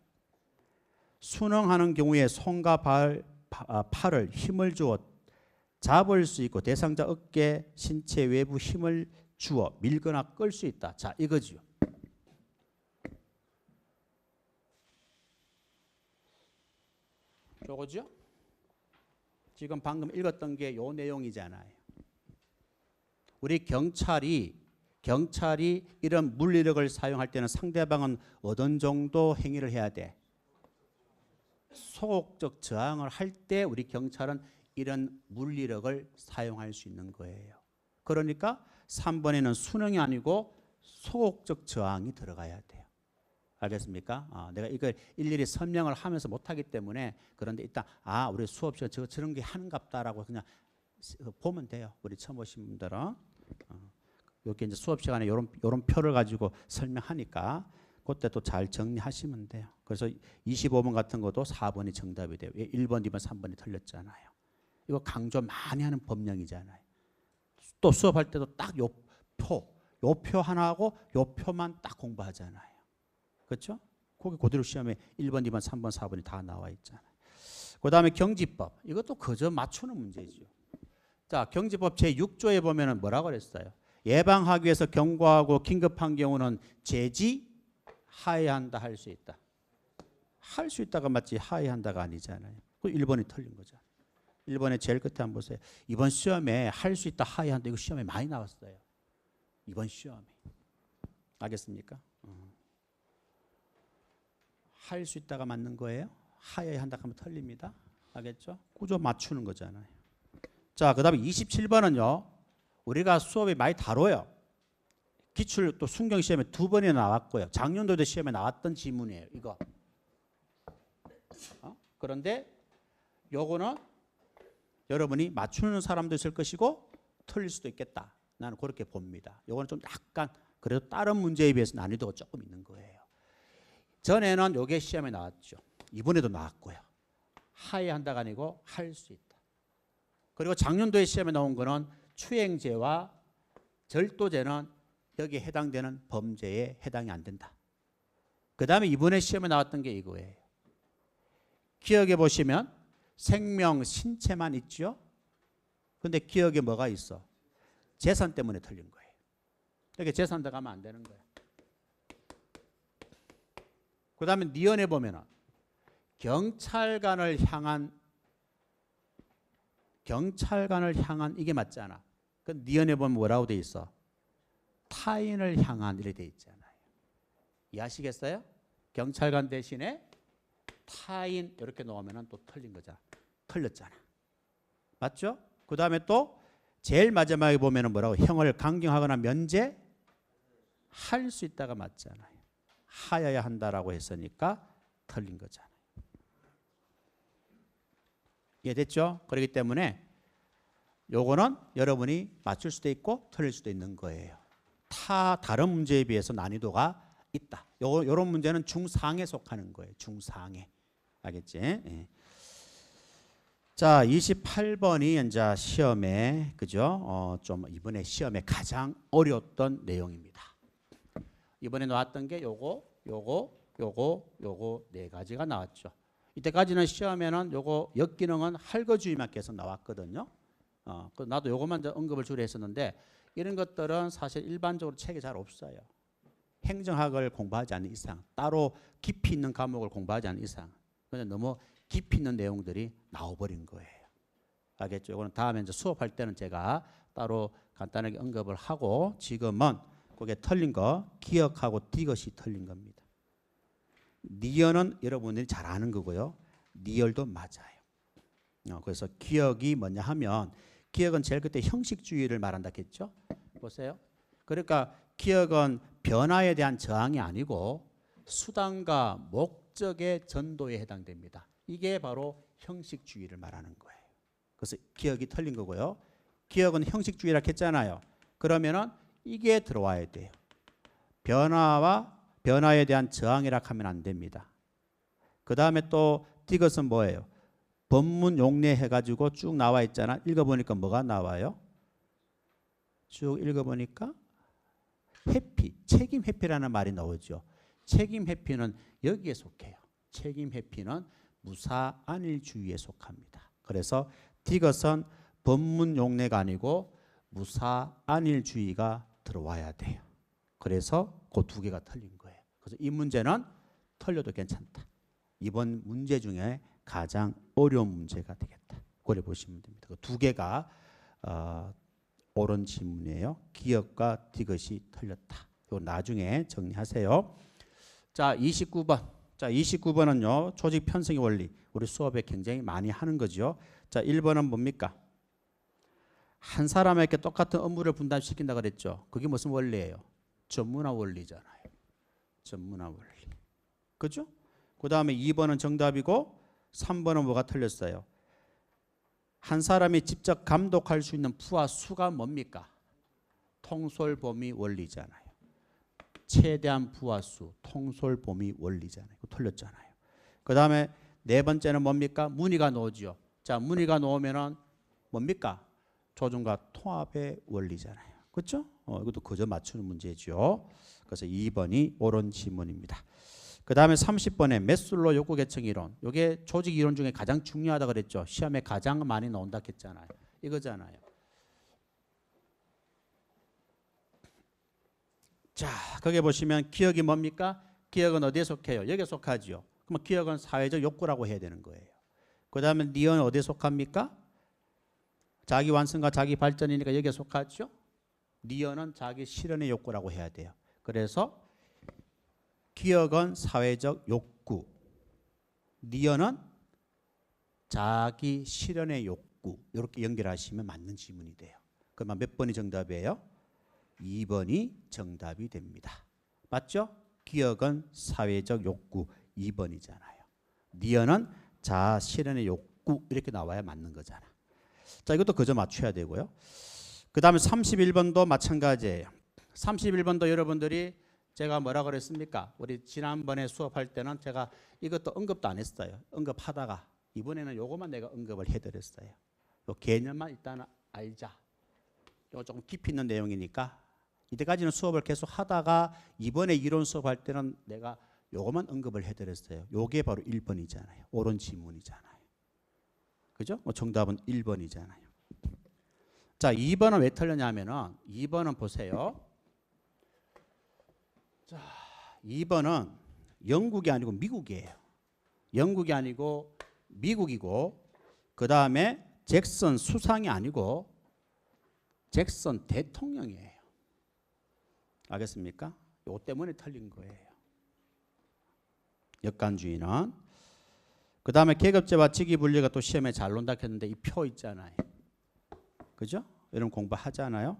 순응하는 경우에 손과 팔을 힘을 주어 잡을 수 있고 대상자 어깨, 신체 외부 힘을 주어 밀거나 끌 수 있다. 자, 이거죠. 요거죠? 지금 방금 읽었던 게 요 내용이잖아요. 우리 경찰이 이런 물리력을 사용할 때는 상대방은 어떤 정도 행위를 해야 돼? 소극적 저항을 할 때 우리 경찰은 이런 물리력을 사용할 수 있는 거예요. 그러니까 3번에는 순응이 아니고 소극적 저항이 들어가야 돼요. 알겠습니까? 내가 이걸 일일이 설명을 하면서 못하기 때문에 그런데 일단 우리 수업 시간 저런 게 하는갑다라고 그냥 보면 돼요. 우리 처음 오신 분들은 이렇게 이제 수업 시간에 이런 표를 가지고 설명하니까 그때 또 잘 정리하시면 돼요. 그래서 25번 같은 것도 4번이 정답이 돼요. 1번, 2번, 3번이 틀렸잖아요. 이거 강조 많이 하는 법령이잖아요. 또 수업할 때도 딱 요 표 하나하고 요 표만 딱 공부하잖아요. 그렇죠? 거기 그대로 시험에 1번, 2번, 3번, 4번이 다 나와 있잖아요. 그 다음에 경지법. 이것도 그저 맞추는 문제죠. 자, 경지법 제6조에 보면은 뭐라고 그랬어요? 예방하기 위해서 경고하고 긴급한 경우는 제지하여야 한다 할 수 있다. 할 수 있다가 맞지 하여야 한다가 아니잖아요. 그 1번이 틀린 거잖아요. 1번에 제일 끝에 한번 보세요. 이번 시험에 할 수 있다 하여야 한다. 이거 시험에 많이 나왔어요. 이번 시험에. 알겠습니까? 할 수 있다가 맞는 거예요. 하여야 한다 하면 틀립니다. 알겠죠? 구조 맞추는 거잖아요. 자, 그 다음에 27번은요. 우리가 수업에 많이 다뤄요. 기출 또 순경 시험에 2번이나 나왔고요. 작년도에도 시험에 나왔던 지문이에요. 이거. 그런데 요거는 여러분이 맞추는 사람도 있을 것이고 틀릴 수도 있겠다. 나는 그렇게 봅니다. 요거는 좀 약간 그래도 다른 문제에 비해서 난이도가 조금 있는 거예요. 전에는 요게 시험에 나왔죠. 이번에도 나왔고요. 하에 한다가 아니고 할 수 있다. 그리고 작년도에 시험에 나온 거는 추행죄와 절도죄는 여기에 해당되는 범죄에 해당이 안 된다. 그 다음에 이번에 시험에 나왔던 게 이거예요. 기억해 보시면 생명, 신체만 있죠. 근데 기억에 뭐가 있어? 재산 때문에 틀린 거예요. 이렇게 재산 들어가면 안 되는 거예요. 그 다음에 니언에 보면은 경찰관을 향한 이게 맞잖아. 그 니언에 보면 뭐라고 돼 있어? 타인을 향한 이렇게 돼 있잖아요. 이해하시겠어요? 경찰관 대신에 타인 이렇게 놓으면 또 틀린 거잖아. 틀렸잖아. 맞죠? 그 다음에 또 제일 마지막에 보면은 뭐라고? 형을 강경하거나 면제할 수 있다가 맞잖아요. 하여야 한다라고 했으니까 틀린 거잖아요. 이해됐죠? 그렇기 때문에 요거는 여러분이 맞출 수도 있고 틀릴 수도 있는 거예요. 다른 문제에 비해서 난이도가 있다. 요런 문제는 중상에 속하는 거예요. 중상에. 알겠지? 예. 자, 28번이 이제 시험에 그죠? 좀 이번에 시험에 가장 어려웠던 내용입니다. 이번에 나왔던 게 요거 네 가지가 나왔죠. 이때까지는 시험에는 요거 역기능은 할거주의만 계속 나왔거든요. 나도 요것만 언급을 주로 했었는데 이런 것들은 사실 일반적으로 책에 잘 없어요. 행정학을 공부하지 않는 이상, 따로 깊이 있는 과목을 공부하지 않는 이상, 근데 너무 깊이 있는 내용들이 나와버린 거예요. 알겠죠? 이거는 다음에 이제 수업할 때는 제가 따로 간단하게 언급을 하고 지금은 그게 틀린 거 기억하고 디귿이 틀린 겁니다. 니언은 여러분들이 잘 아는 거고요. 니얼도 맞아요. 그래서 기억이 뭐냐 하면 기억은 제일 그때 형식주의를 말한다 했죠. 보세요. 그러니까 기억은 변화에 대한 저항이 아니고 수단과 목적의 전도에 해당됩니다. 이게 바로 형식주의를 말하는 거예요. 그래서 기억이 틀린 거고요. 기억은 형식주의라 했잖아요. 그러면은 이게 들어와야 돼요. 변화에 대한 저항이라 하면 안 됩니다. 그 다음에 또 디귿은 뭐예요? 본문 용례 해가지고 쭉 나와 있잖아. 읽어보니까 뭐가 나와요? 쭉 읽어보니까 회피, 책임 회피라는 말이 나오죠. 책임 회피는 여기에 속해요. 책임 회피는 무사 안일주의에 속합니다. 그래서 디귿은 본문 용례가 아니고 무사 안일주의가 들어와야 돼요. 그래서 그 두 개가 틀린 거예요. 그래서 이 문제는 틀려도 괜찮다. 이번 문제 중에 가장 어려운 문제가 되겠다. 그래 보시면 됩니다. 그 두 개가 옳은 지문이에요. 기억과 디귿이 틀렸다. 이거 나중에 정리하세요. 자, 29번. 자, 29번은요. 조직 편성의 원리. 우리 수업에 굉장히 많이 하는 거죠. 자, 1번은 뭡니까? 한 사람에게 똑같은 업무를 분담시킨다 그랬죠. 그게 무슨 원리예요? 전문화 원리잖아요. 전문화 원리. 그죠? 그 다음에 2번은 정답이고 3번은 뭐가 틀렸어요? 한 사람이 직접 감독할 수 있는 부하 수가 뭡니까? 통솔범위 원리잖아요. 최대한 부하 수, 통솔범위 원리잖아요. 틀렸잖아요. 그 다음에 네 번째는 뭡니까? 문의가 나오죠. 자, 문의가 나오면은 뭡니까? 조정과 통합의 원리잖아요. 그렇죠? 이것도 그저 맞추는 문제죠. 그래서 2번이 옳은 지문입니다. 그 다음에 30번에 메슬로 욕구 계층 이론. 이게 조직 이론 중에 가장 중요하다 그랬죠. 시험에 가장 많이 나온다 했잖아요. 이거잖아요. 자, 거기 보시면 기억이 뭡니까? 기억은 어디에 속해요? 여기에 속하죠. 그럼 기억은 사회적 욕구라고 해야 되는 거예요. 그 다음에 니언은 어디에 속합니까? 자기 완성과 자기 발전이니까 여기에 속하죠. 니언은 자기 실현의 욕구라고 해야 돼요. 그래서 기억은 사회적 욕구, 니언은 자기 실현의 욕구. 이렇게 연결하시면 맞는 지문이 돼요. 그러면 몇 번이 정답이에요? 2번이 정답이 됩니다. 맞죠? 기억은 사회적 욕구 2번이잖아요. 니은은 자아 실현의 욕구 이렇게 나와야 맞는 거잖아. 자, 이것도 그저 맞춰야 되고요. 그 다음에 31번도 마찬가지예요. 31번도 여러분들이 제가 뭐라 그랬습니까? 우리 지난번에 수업할 때는 제가 이것도 언급도 안 했어요. 언급하다가 이번에는 요것만 내가 언급을 해드렸어요. 요 개념만 일단 알자. 이거 조금 깊이 있는 내용이니까 이때까지는 수업을 계속 하다가 이번에 이론 수업할 때는 내가 요것만 언급을 해드렸어요. 요게 바로 1번이잖아요. 옳은 지문이잖아요. 그죠? 정답은 1번이잖아요. 자, 2번은 왜 틀렸냐면은 2번은 보세요. 자, 2번은 영국이 아니고 미국이에요. 영국이 아니고 미국이고 그 다음에 잭슨 수상이 아니고 잭슨 대통령이에요. 알겠습니까? 요 때문에 틀린 거예요. 역관주의는. 그 다음에 계급제와 직위분리가 또 시험에 잘 논다 했는데 이 표 있잖아요. 그죠? 여러분 공부하잖아요.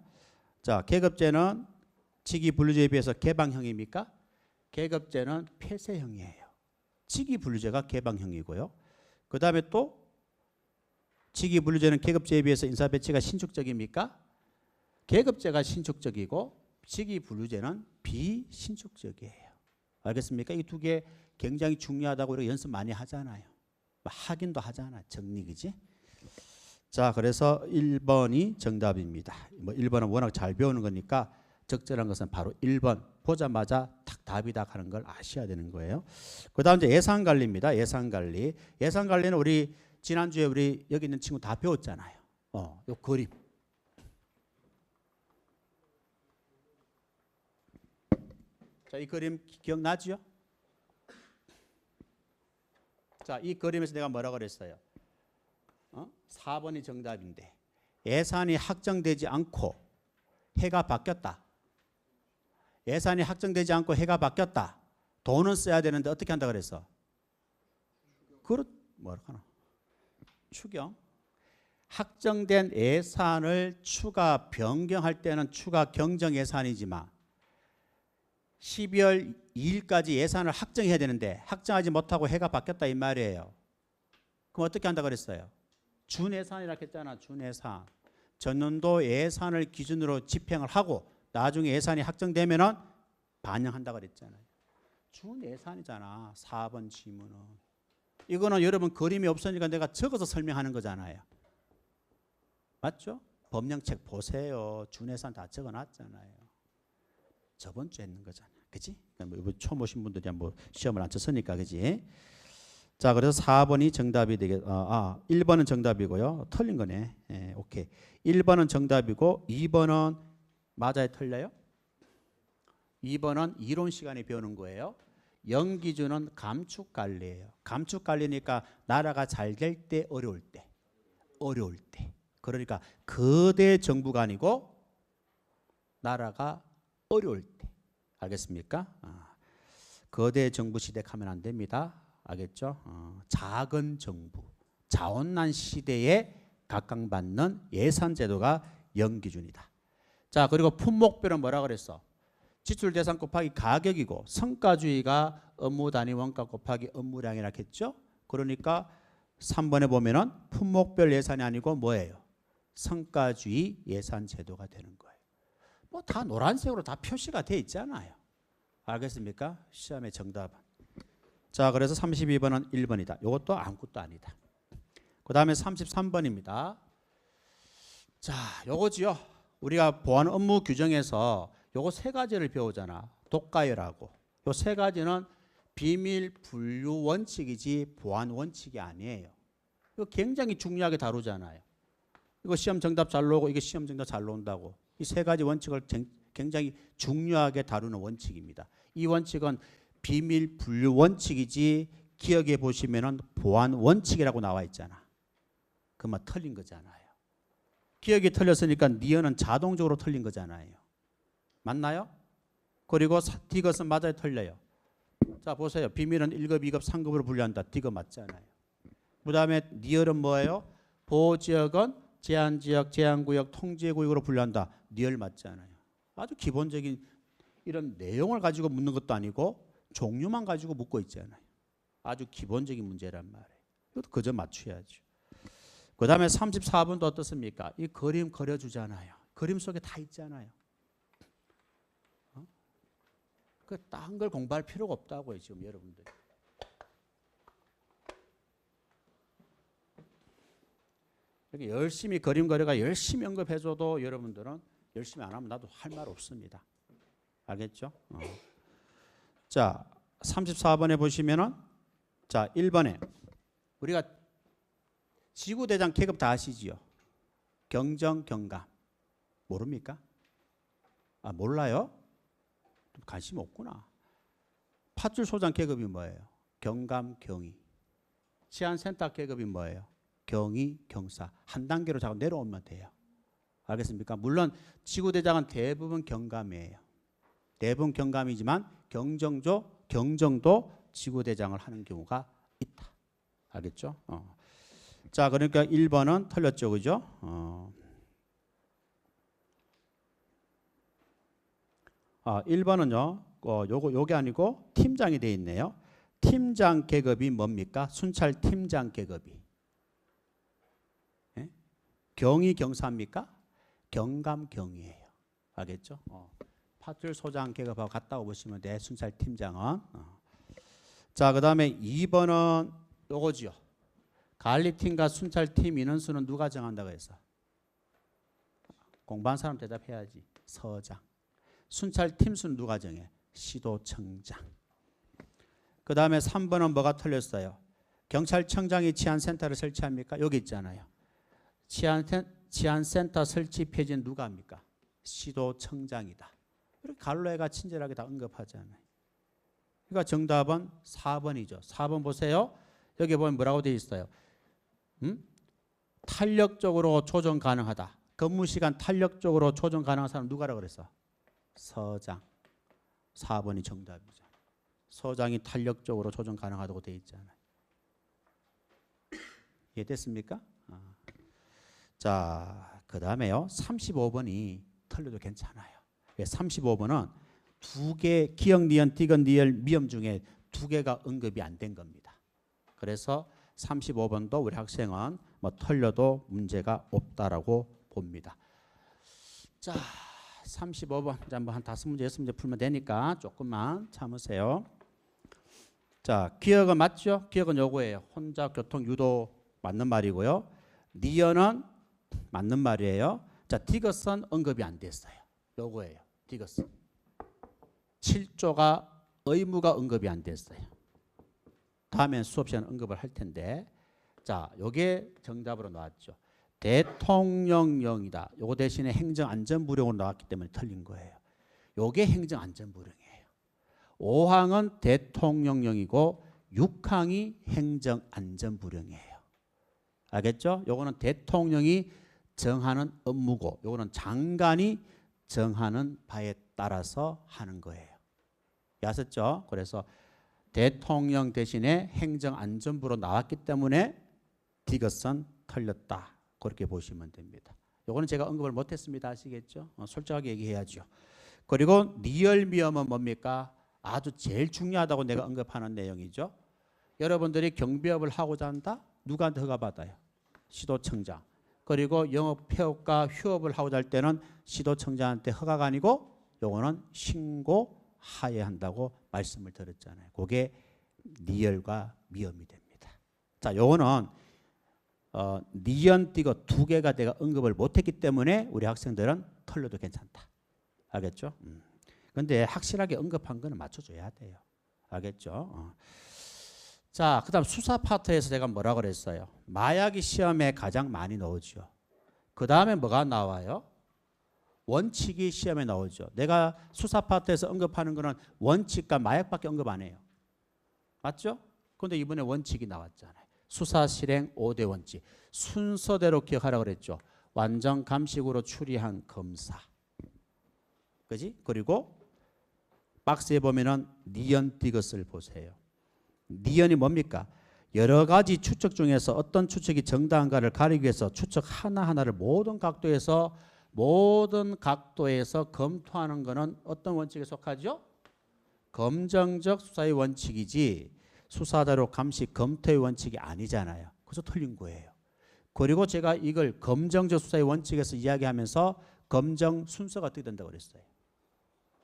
자, 계급제는 직위분리제에 비해서 개방형입니까? 계급제는 폐쇄형이에요. 직위분리제가 개방형이고요. 그 다음에 또 직위분리제는 계급제에 비해서 인사배치가 신축적입니까? 계급제가 신축적이고 직위분리제는 비신축적이에요. 알겠습니까? 이 두 개 굉장히 중요하다고 우리가 연습 많이 하잖아요. 하긴도 하잖아. 정리기지? 자, 그래서 1번이 정답입니다. 뭐 1번은 워낙 잘 배우는 거니까 적절한 것은 바로 1번. 보자마자 탁 답이다 하는 걸 아셔야 되는 거예요. 그 다음 이제 예산관리입니다. 예산관리. 예산관리는 우리 지난주에 우리 여기 있는 친구 다 배웠잖아요. 요 그림. 자, 이 그림 기억나죠? 자, 이 그림에서 내가 뭐라고 그랬어요? 4번이 정답인데 예산이 확정되지 않고 해가 바뀌었다. 예산이 확정되지 않고 해가 바뀌었다. 돈은 써야 되는데 어떻게 한다 그랬어? 뭐랄까나? 추경. 확정된 예산을 추가 변경할 때는 추가 경정 예산이지만 12월 2일까지 예산을 확정해야 되는데 확정하지 못하고 해가 바뀌었다 이 말이에요. 그럼 어떻게 한다 그랬어요? 준예산이라 했잖아. 준예산. 전년도 예산을 기준으로 집행을 하고 나중에 예산이 확정되면은 반영한다 그랬잖아요. 준예산이잖아. 4번 지문은. 이거는 여러분 그림이 없으니까 내가 적어서 설명하는 거잖아요. 맞죠? 법령책 보세요. 준예산 다 적어놨잖아요. 저번 주에 했는 거잖아. 그지? 처음 오신 분들이 뭐 시험을 안 쳤으니까. 그지? 자, 그래서 4번이 정답이 되게 1번은 정답이고요. 틀린 거네. 예, 오케이. 1번은 정답이고 2번은 맞아요, 틀려요? 2번은 이론 시간에 배우는 거예요. 영기준은 감축 관리예요. 감축 관리니까 나라가 잘 될 때, 어려울 때. 어려울 때. 그러니까 거대 정부가 아니고 나라가 어려울 때. 알겠습니까? 거대 정부 시대 가면 안 됩니다. 알겠죠? 작은 정부, 자원난 시대에 각광받는 예산 제도가 영기준이다. 자, 그리고 품목별은 뭐라 그랬어? 지출 대상 곱하기 가격이고 성과주의가 업무 단위 원가 곱하기 업무량이라 했죠? 그러니까 3번에 보면은 품목별 예산이 아니고 뭐예요? 성과주의 예산 제도가 되는 거예요. 뭐 다 노란색으로 다 표시가 돼 있잖아요. 알겠습니까? 시험의 정답은. 자, 그래서 32번은 1번이다. 이것도 아무것도 아니다. 그 다음에 33번입니다. 자, 요거지요. 우리가 보안 업무 규정에서 요거 세 가지를 배우잖아. 독가열하고. 요 세 가지는 비밀 분류 원칙이지 보안 원칙이 아니에요. 이거 굉장히 중요하게 다루잖아요. 이거 시험 정답 잘 나오고 이게 시험 정답 잘 나온다고. 이 세 가지 원칙을 굉장히 중요하게 다루는 원칙입니다. 이 원칙은 비밀 분류 원칙이지 기억해 보시면은 보안 원칙이라고 나와 있잖아. 그만 틀린 거잖아요. 기억이 틀렸으니까 니은은 자동적으로 틀린 거잖아요. 맞나요? 그리고 디귿은 맞아요, 틀려요? 자, 보세요. 비밀은 1급, 2급, 3급으로 분류한다. 디귿 맞잖아요. 그 다음에 니을은 뭐예요? 보호지역은 제한지역, 제한구역, 통제구역으로 분류한다. 니얼 맞잖아요. 아주 기본적인 이런 내용을 가지고 묻는 것도 아니고 종류만 가지고 묻고 있잖아요. 아주 기본적인 문제란 말이에요. 이것도 그저 맞춰야죠. 그 다음에 34번도 어떻습니까? 이 그림 그려주잖아요. 그림 속에 다 있잖아요. 딴 걸 공부할 필요가 없다고요, 지금 여러분들. 이렇게 열심히 그림 그려가 열심히 언급해줘도 여러분들은 열심히 안 하면 나도 할 말 없습니다. 알겠죠? 자, 34번에 보시면은 자, 1번에 우리가 지구대장 계급 다 아시지요? 경정, 경감. 모릅니까? 아, 몰라요? 관심 없구나. 팥줄 소장 계급이 뭐예요? 경감, 경위. 치안센터 계급이 뭐예요? 경위, 경사. 한 단계로 자꾸 내려오면 돼요. 알겠습니까? 물론 지구대장은 대부분 경감이에요. 대부분 경감이지만 경정도 지구대장을 하는 경우가 있다. 알겠죠? 자, 그러니까 1번은 틀렸죠, 그죠? 1번은요, 요게 아니고 팀장이 되어 있네요. 팀장 계급이 뭡니까? 순찰 팀장 계급이. 예? 경위 경사입니까? 경감 경위예요. 알겠죠? 팥줄 소장 계급하고 같다고 보시면 돼. 순찰 팀장은. 자, 그 다음에 2번은 요거지요. 관리팀과 순찰팀 인원수는 누가 정한다고 해서? 공부한 사람 대답해야지. 서장. 순찰팀 수는 누가 정해? 시도청장. 그 다음에 3번은 뭐가 틀렸어요? 경찰청장이 치안센터를 설치합니까? 여기 있잖아요. 치안센터 설치 폐지는 누가 합니까? 시도청장이다. 이렇게 갈로애가 친절하게 다 언급하잖아요. 그러니까 정답은 4번이죠. 4번 보세요. 여기 보면 뭐라고 되어 있어요? 탄력적으로 조정 가능하다. 근무시간 탄력적으로 조정 가능한 사람 누가라고 그랬어? 서장. 4번이 정답이죠. 서장이 탄력적으로 조정 가능하다고 되어 있잖아요. 이해됐습니까? 자, 그 다음에요. 35번이 틀려도 괜찮아요. 35번은 두 개, 기역, 니은, 디귿, 니을, 미음 중에 두 개가 언급이 안 된 겁니다. 그래서 35번도 우리 학생은 뭐 틀려도 문제가 없다라고 봅니다. 자, 35번 이제 한번 한 5문제 6문제 풀면 되니까 조금만 참으세요. 자, 기역은 맞죠? 기역은 요거예요. 혼자 교통 유도 맞는 말이고요. 니은은 맞는 말이에요. 자, 디귿은 언급이 안 됐어요. 요거예요. 디귿은 7조가 의무가 언급이 안 됐어요. 다음엔 수업 시간 언급을 할 텐데, 자, 요게 정답으로 나왔죠. 대통령령이다. 요거 대신에 행정안전부령으로 나왔기 때문에 틀린 거예요. 요게 행정안전부령이에요. 5항은 대통령령이고 6항이 행정안전부령이에요. 알겠죠? 요거는 대통령이 정하는 업무고 요거는 장관이 정하는 바에 따라서 하는 거예요. 아셨죠? 그래서 대통령 대신에 행정안전부로 나왔기 때문에 디귿은 틀렸다. 그렇게 보시면 됩니다. 요거는 제가 언급을 못했습니다. 아시겠죠? 솔직하게 얘기해야죠. 그리고 니얼미엄은 뭡니까? 아주 제일 중요하다고 내가 언급하는 내용이죠. 여러분들이 경비업을 하고자 한다? 누구한테 허가받아요? 시도청장. 그리고 영업 폐업과 휴업을 하고자 할 때는 시도청장한테 허가가 아니고 요거는 신고하여야 한다고 말씀을 드렸잖아요. 그게 니얼과 미엄이 됩니다. 자, 요거는 니언 디귿 두 개가 내가 언급을 못했기 때문에 우리 학생들은 틀려도 괜찮다. 알겠죠? 근데 확실하게 언급한 거는 맞춰줘야 돼요. 알겠죠? 자, 그 다음 수사 파트에서 제가 뭐라 그랬어요? 마약이 시험에 가장 많이 나오죠. 그 다음에 뭐가 나와요? 원칙이 시험에 나오죠. 내가 수사 파트에서 언급하는 거는 원칙과 마약밖에 언급 안 해요. 맞죠? 그런데 이번에 원칙이 나왔잖아요. 수사 실행 5대 원칙. 순서대로 기억하라고 그랬죠. 완전 감식으로 추리한 검사. 그지? 그리고 박스에 보면은 니언 디귿을 보세요. 니언이 뭡니까? 여러 가지 추측 중에서 어떤 추측이 정당한가를 가리기 위해서 추측 하나하나를 모든 각도에서 검토하는 것은 어떤 원칙에 속하죠? 검정적 수사의 원칙이지 수사자료 감시 검토의 원칙이 아니잖아요. 그래서 틀린 거예요. 그리고 제가 이걸 검정적 수사의 원칙에서 이야기하면서 검정 순서가 어떻게 된다고 그랬어요.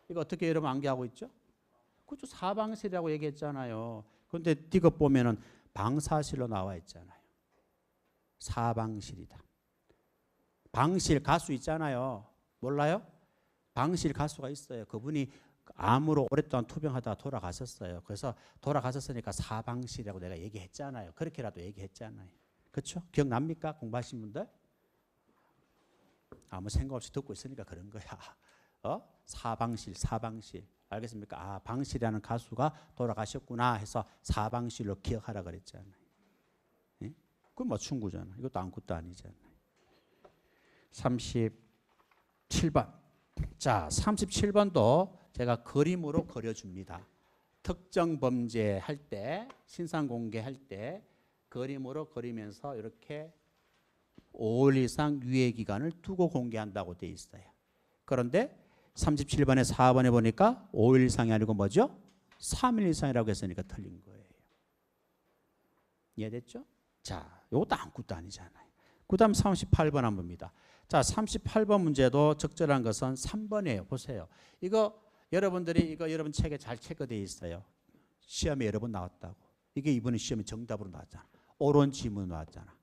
이거 어떻게 여러분 암기하고 있죠? 그렇죠. 사방실이라고 얘기했잖아요. 그런데 디귿 보면은 방사실로 나와 있잖아요. 사방실이다. 방실 가수 있잖아요. 몰라요? 방실 가수가 있어요. 그분이 암으로 오랫동안 투병하다가 돌아가셨어요. 그래서 돌아가셨으니까 사방실이라고 내가 얘기했잖아요. 그렇게라도 얘기했잖아요. 그렇죠? 기억납니까? 공부하신 분들? 아무 생각 없이 듣고 있으니까 그런 거야. 사방실. 알겠습니까? 아, 방실이라는 가수가 돌아가셨구나 해서 사방실로 기억하라 그랬잖아요. 예? 그건 맞춘 거잖아. 이것도 아무것도 아니잖아요. 37번. 자, 37번도 제가 그림으로 그려줍니다. 특정 범죄 할 때, 신상 공개할 때 그림으로 그리면서 이렇게 5일 이상 유예 기간을 두고 공개한다고 돼 있어요. 그런데 37번에 4번에 보니까 5일 이상이 아니고 뭐죠? 3일 이상이라고 했으니까 틀린 거예요. 이해됐죠? 자, 이것도 아무것도 아니잖아요. 그 다음 38번 한번 봅니다. 자, 38번 문제도 적절한 것은 3번이에요. 보세요. 이거 여러분들이 여러분 책에 잘 체크되어 있어요. 시험에 여러 번 나왔다고. 이게 이번에 시험에 정답으로 나왔잖아. 옳은 지문으로 나왔잖아.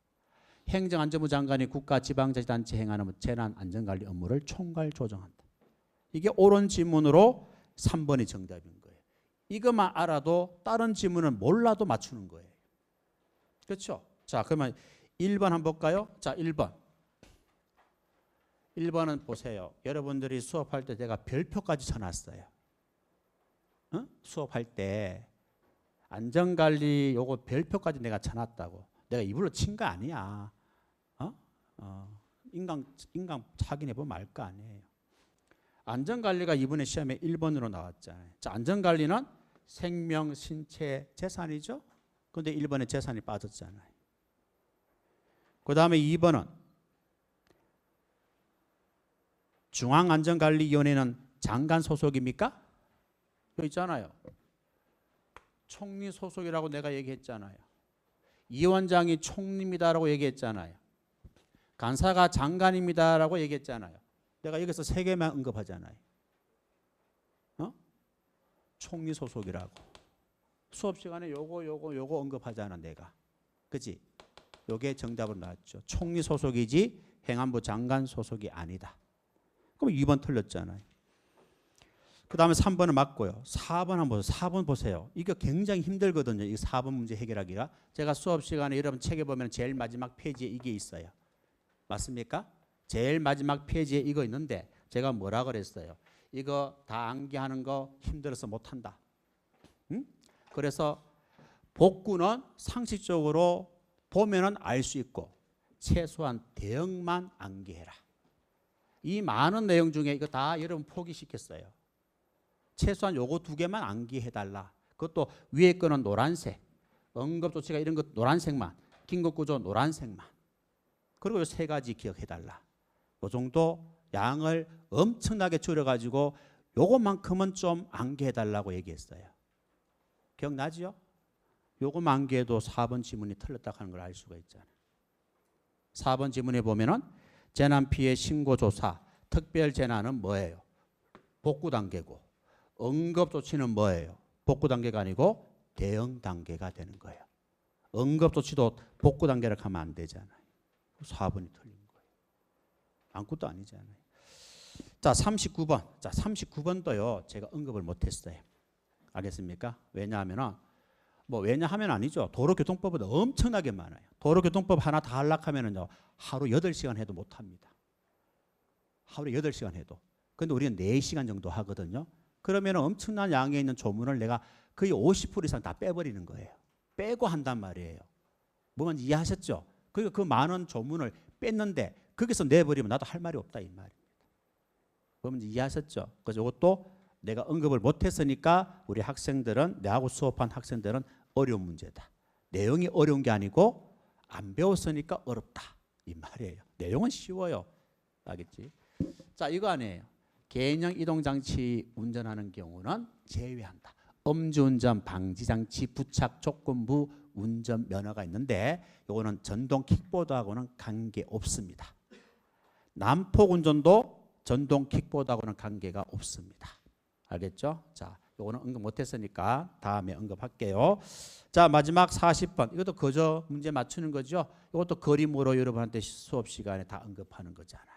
행정안전부 장관이 국가지방자치단체 행하는 재난안전관리 업무를 총괄 조정한다. 이게 옳은 지문으로 3번이 정답인 거예요. 이것만 알아도 다른 지문은 몰라도 맞추는 거예요. 그렇죠? 자, 그러면 1번 한번 볼까요? 자, 1번. 1번은 보세요. 여러분들이 수업할 때 제가 별표까지 쳐놨어요. 수업할 때 안전관리 요거 별표까지 내가 쳐놨다고. 내가 입으로 친 거 아니야. 인강 확인해보면 알 거 아니에요. 안전관리가 이번에 시험에 1번으로 나왔잖아요. 자, 안전관리는 생명, 신체, 재산이죠. 그런데 1번에 재산이 빠졌잖아요. 그 다음에 2번은 중앙안전관리위원회는 장관 소속입니까? 여기 있잖아요. 총리 소속이라고 내가 얘기했잖아요. 이 원장이 총리입니다라고 얘기했잖아요. 간사가 장관입니다라고 얘기했잖아요. 내가 여기서 세 개만 언급하잖아요. 총리 소속이라고. 수업 시간에 요거 언급하잖아 내가. 그치? 요게 정답으로 나왔죠. 총리 소속이지 행안부 장관 소속이 아니다. 그럼 2번 틀렸잖아요. 그 다음에 3번은 맞고요. 4번 한번 보세요. 4번 보세요. 이거 굉장히 힘들거든요. 이 4번 문제 해결하기가. 제가 수업 시간에 여러분 책에 보면 제일 마지막 페이지에 이게 있어요. 맞습니까? 제일 마지막 페이지에 이거 있는데 제가 뭐라 그랬어요? 이거 다 암기하는 거 힘들어서 못한다. 그래서 복구는 상식적으로 보면은 알 수 있고 최소한 대응만 암기해라. 이 많은 내용 중에 이거 다 여러분 포기시켰어요. 최소한 요거 2개만 암기해달라. 그것도 위에 거는 노란색, 응급조치가 이런 것 노란색만, 긴급구조 노란색만. 그리고 요 3가지 기억해달라. 요 정도 양을 엄청나게 줄여가지고 요것만큼은 좀 암기해달라고 얘기했어요. 기억나지요? 요것만 암기해도 4번 지문이 틀렸다고 하는 걸 알 수가 있잖아요. 4번 지문에 보면은 재난피해 신고조사, 특별재난은 뭐예요? 복구단계고 응급조치는 뭐예요? 복구단계가 아니고 대응단계가 되는 거예요. 응급조치도 복구단계를 가면 안 되잖아요. 4번이 틀린 거예요. 아무것도 아니잖아요. 자, 39번. 자, 39번도요. 제가 언급을 못했어요. 알겠습니까? 왜냐하면 왜냐하면 아니죠. 도로교통법보다 엄청나게 많아요. 도로교통법 하나 다 하려면은요. 하루 8시간 해도 못합니다. 하루에 8시간 해도. 근데 우리는 4시간 정도 하거든요. 그러면 엄청난 양에 있는 조문을 내가 거의 50% 이상 다 빼버리는 거예요. 빼고 한단 말이에요. 뭔지 이해하셨죠? 그러니까 그 많은 조문을 뺐는데 거기서 내버리면 나도 할 말이 없다 이 말입니다. 뭔지 이해하셨죠? 그래서 이것도 내가 언급을 못했으니까 우리 학생들은 내하고 수업한 학생들은 어려운 문제다. 내용이 어려운 게 아니고 안 배웠으니까 어렵다 이 말이에요. 내용은 쉬워요. 알겠지? 자, 이거 아니에요. 개인형 이동장치 운전하는 경우는 제외한다. 음주운전 방지장치 부착 조건부 운전 면허가 있는데 이거는 전동 킥보드하고는 관계없습니다. 난폭운전도 전동 킥보드하고는 관계가 없습니다. 알겠죠? 자, 이거는 언급 못했으니까 다음에 언급할게요. 자, 마지막 40번. 이것도 그저 문제 맞추는 거죠. 이것도 그림으로 여러분한테 수업 시간에 다 언급하는 거잖아요.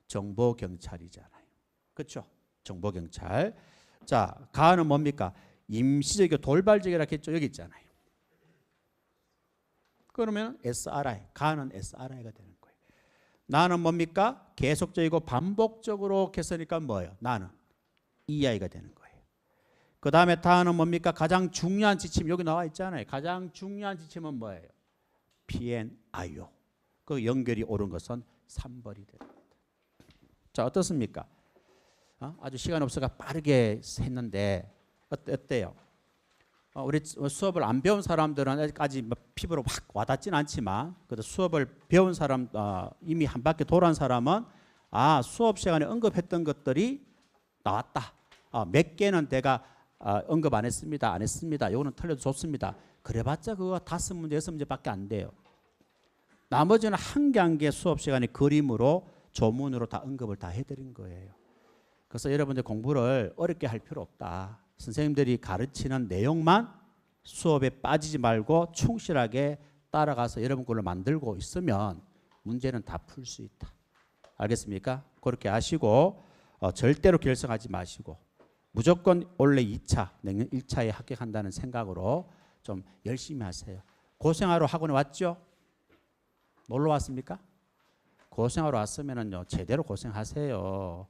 정보경찰이잖아요. 그렇죠? 정보경찰. 자, 가는 뭡니까? 임시적이고 돌발적이라 했죠. 여기 있잖아요. 그러면 SRI, 가는 SRI가 되는 거예요. 나는 뭡니까? 계속적이고 반복적으로 했으니까 뭐예요? 나는 EI가 되는 거예요. 그 다음에 다는 뭡니까? 가장 중요한 지침 여기 나와 있잖아요. 가장 중요한 지침은 뭐예요? PNIO. 그 연결이 옳은 것은 3번이 됩니다. 자, 어떻습니까? 아주 시간 없어가 빠르게 했는데 어때요? 우리 수업을 안 배운 사람들은 아직까지 피부로 확 와닿지는 않지만 그래도 수업을 배운 사람 이미 한 바퀴 돌아온 사람은 수업 시간에 언급했던 것들이 나왔다. 몇 개는 내가 언급 안 했습니다. 안 했습니다. 이거는 틀려도 좋습니다. 그래봤자 그거 5문제 6문제밖에 안 돼요. 나머지는 한 개 한 개 수업 시간에 그림으로 조문으로 다 언급을 다 해드린 거예요. 그래서 여러분들 공부를 어렵게 할 필요 없다. 선생님들이 가르치는 내용만 수업에 빠지지 말고 충실하게 따라가서 여러분 걸로 만들고 있으면 문제는 다 풀 수 있다. 알겠습니까? 그렇게 하시고 절대로 결석하지 마시고 무조건 올해 2차, 내년 1차에 합격한다는 생각으로 좀 열심히 하세요. 고생하러 학원에 왔죠? 놀러 왔습니까? 고생하러 왔으면은요 제대로 고생하세요.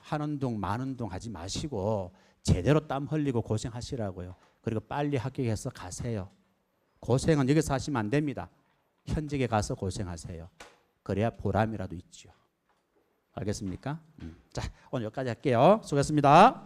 하는 둥 마는 둥 하지 마시고 제대로 땀 흘리고 고생하시라고요. 그리고 빨리 합격해서 가세요. 고생은 여기서 하시면 안 됩니다. 현직에 가서 고생하세요. 그래야 보람이라도 있죠. 알겠습니까? 자, 오늘 여기까지 할게요. 수고했습니다.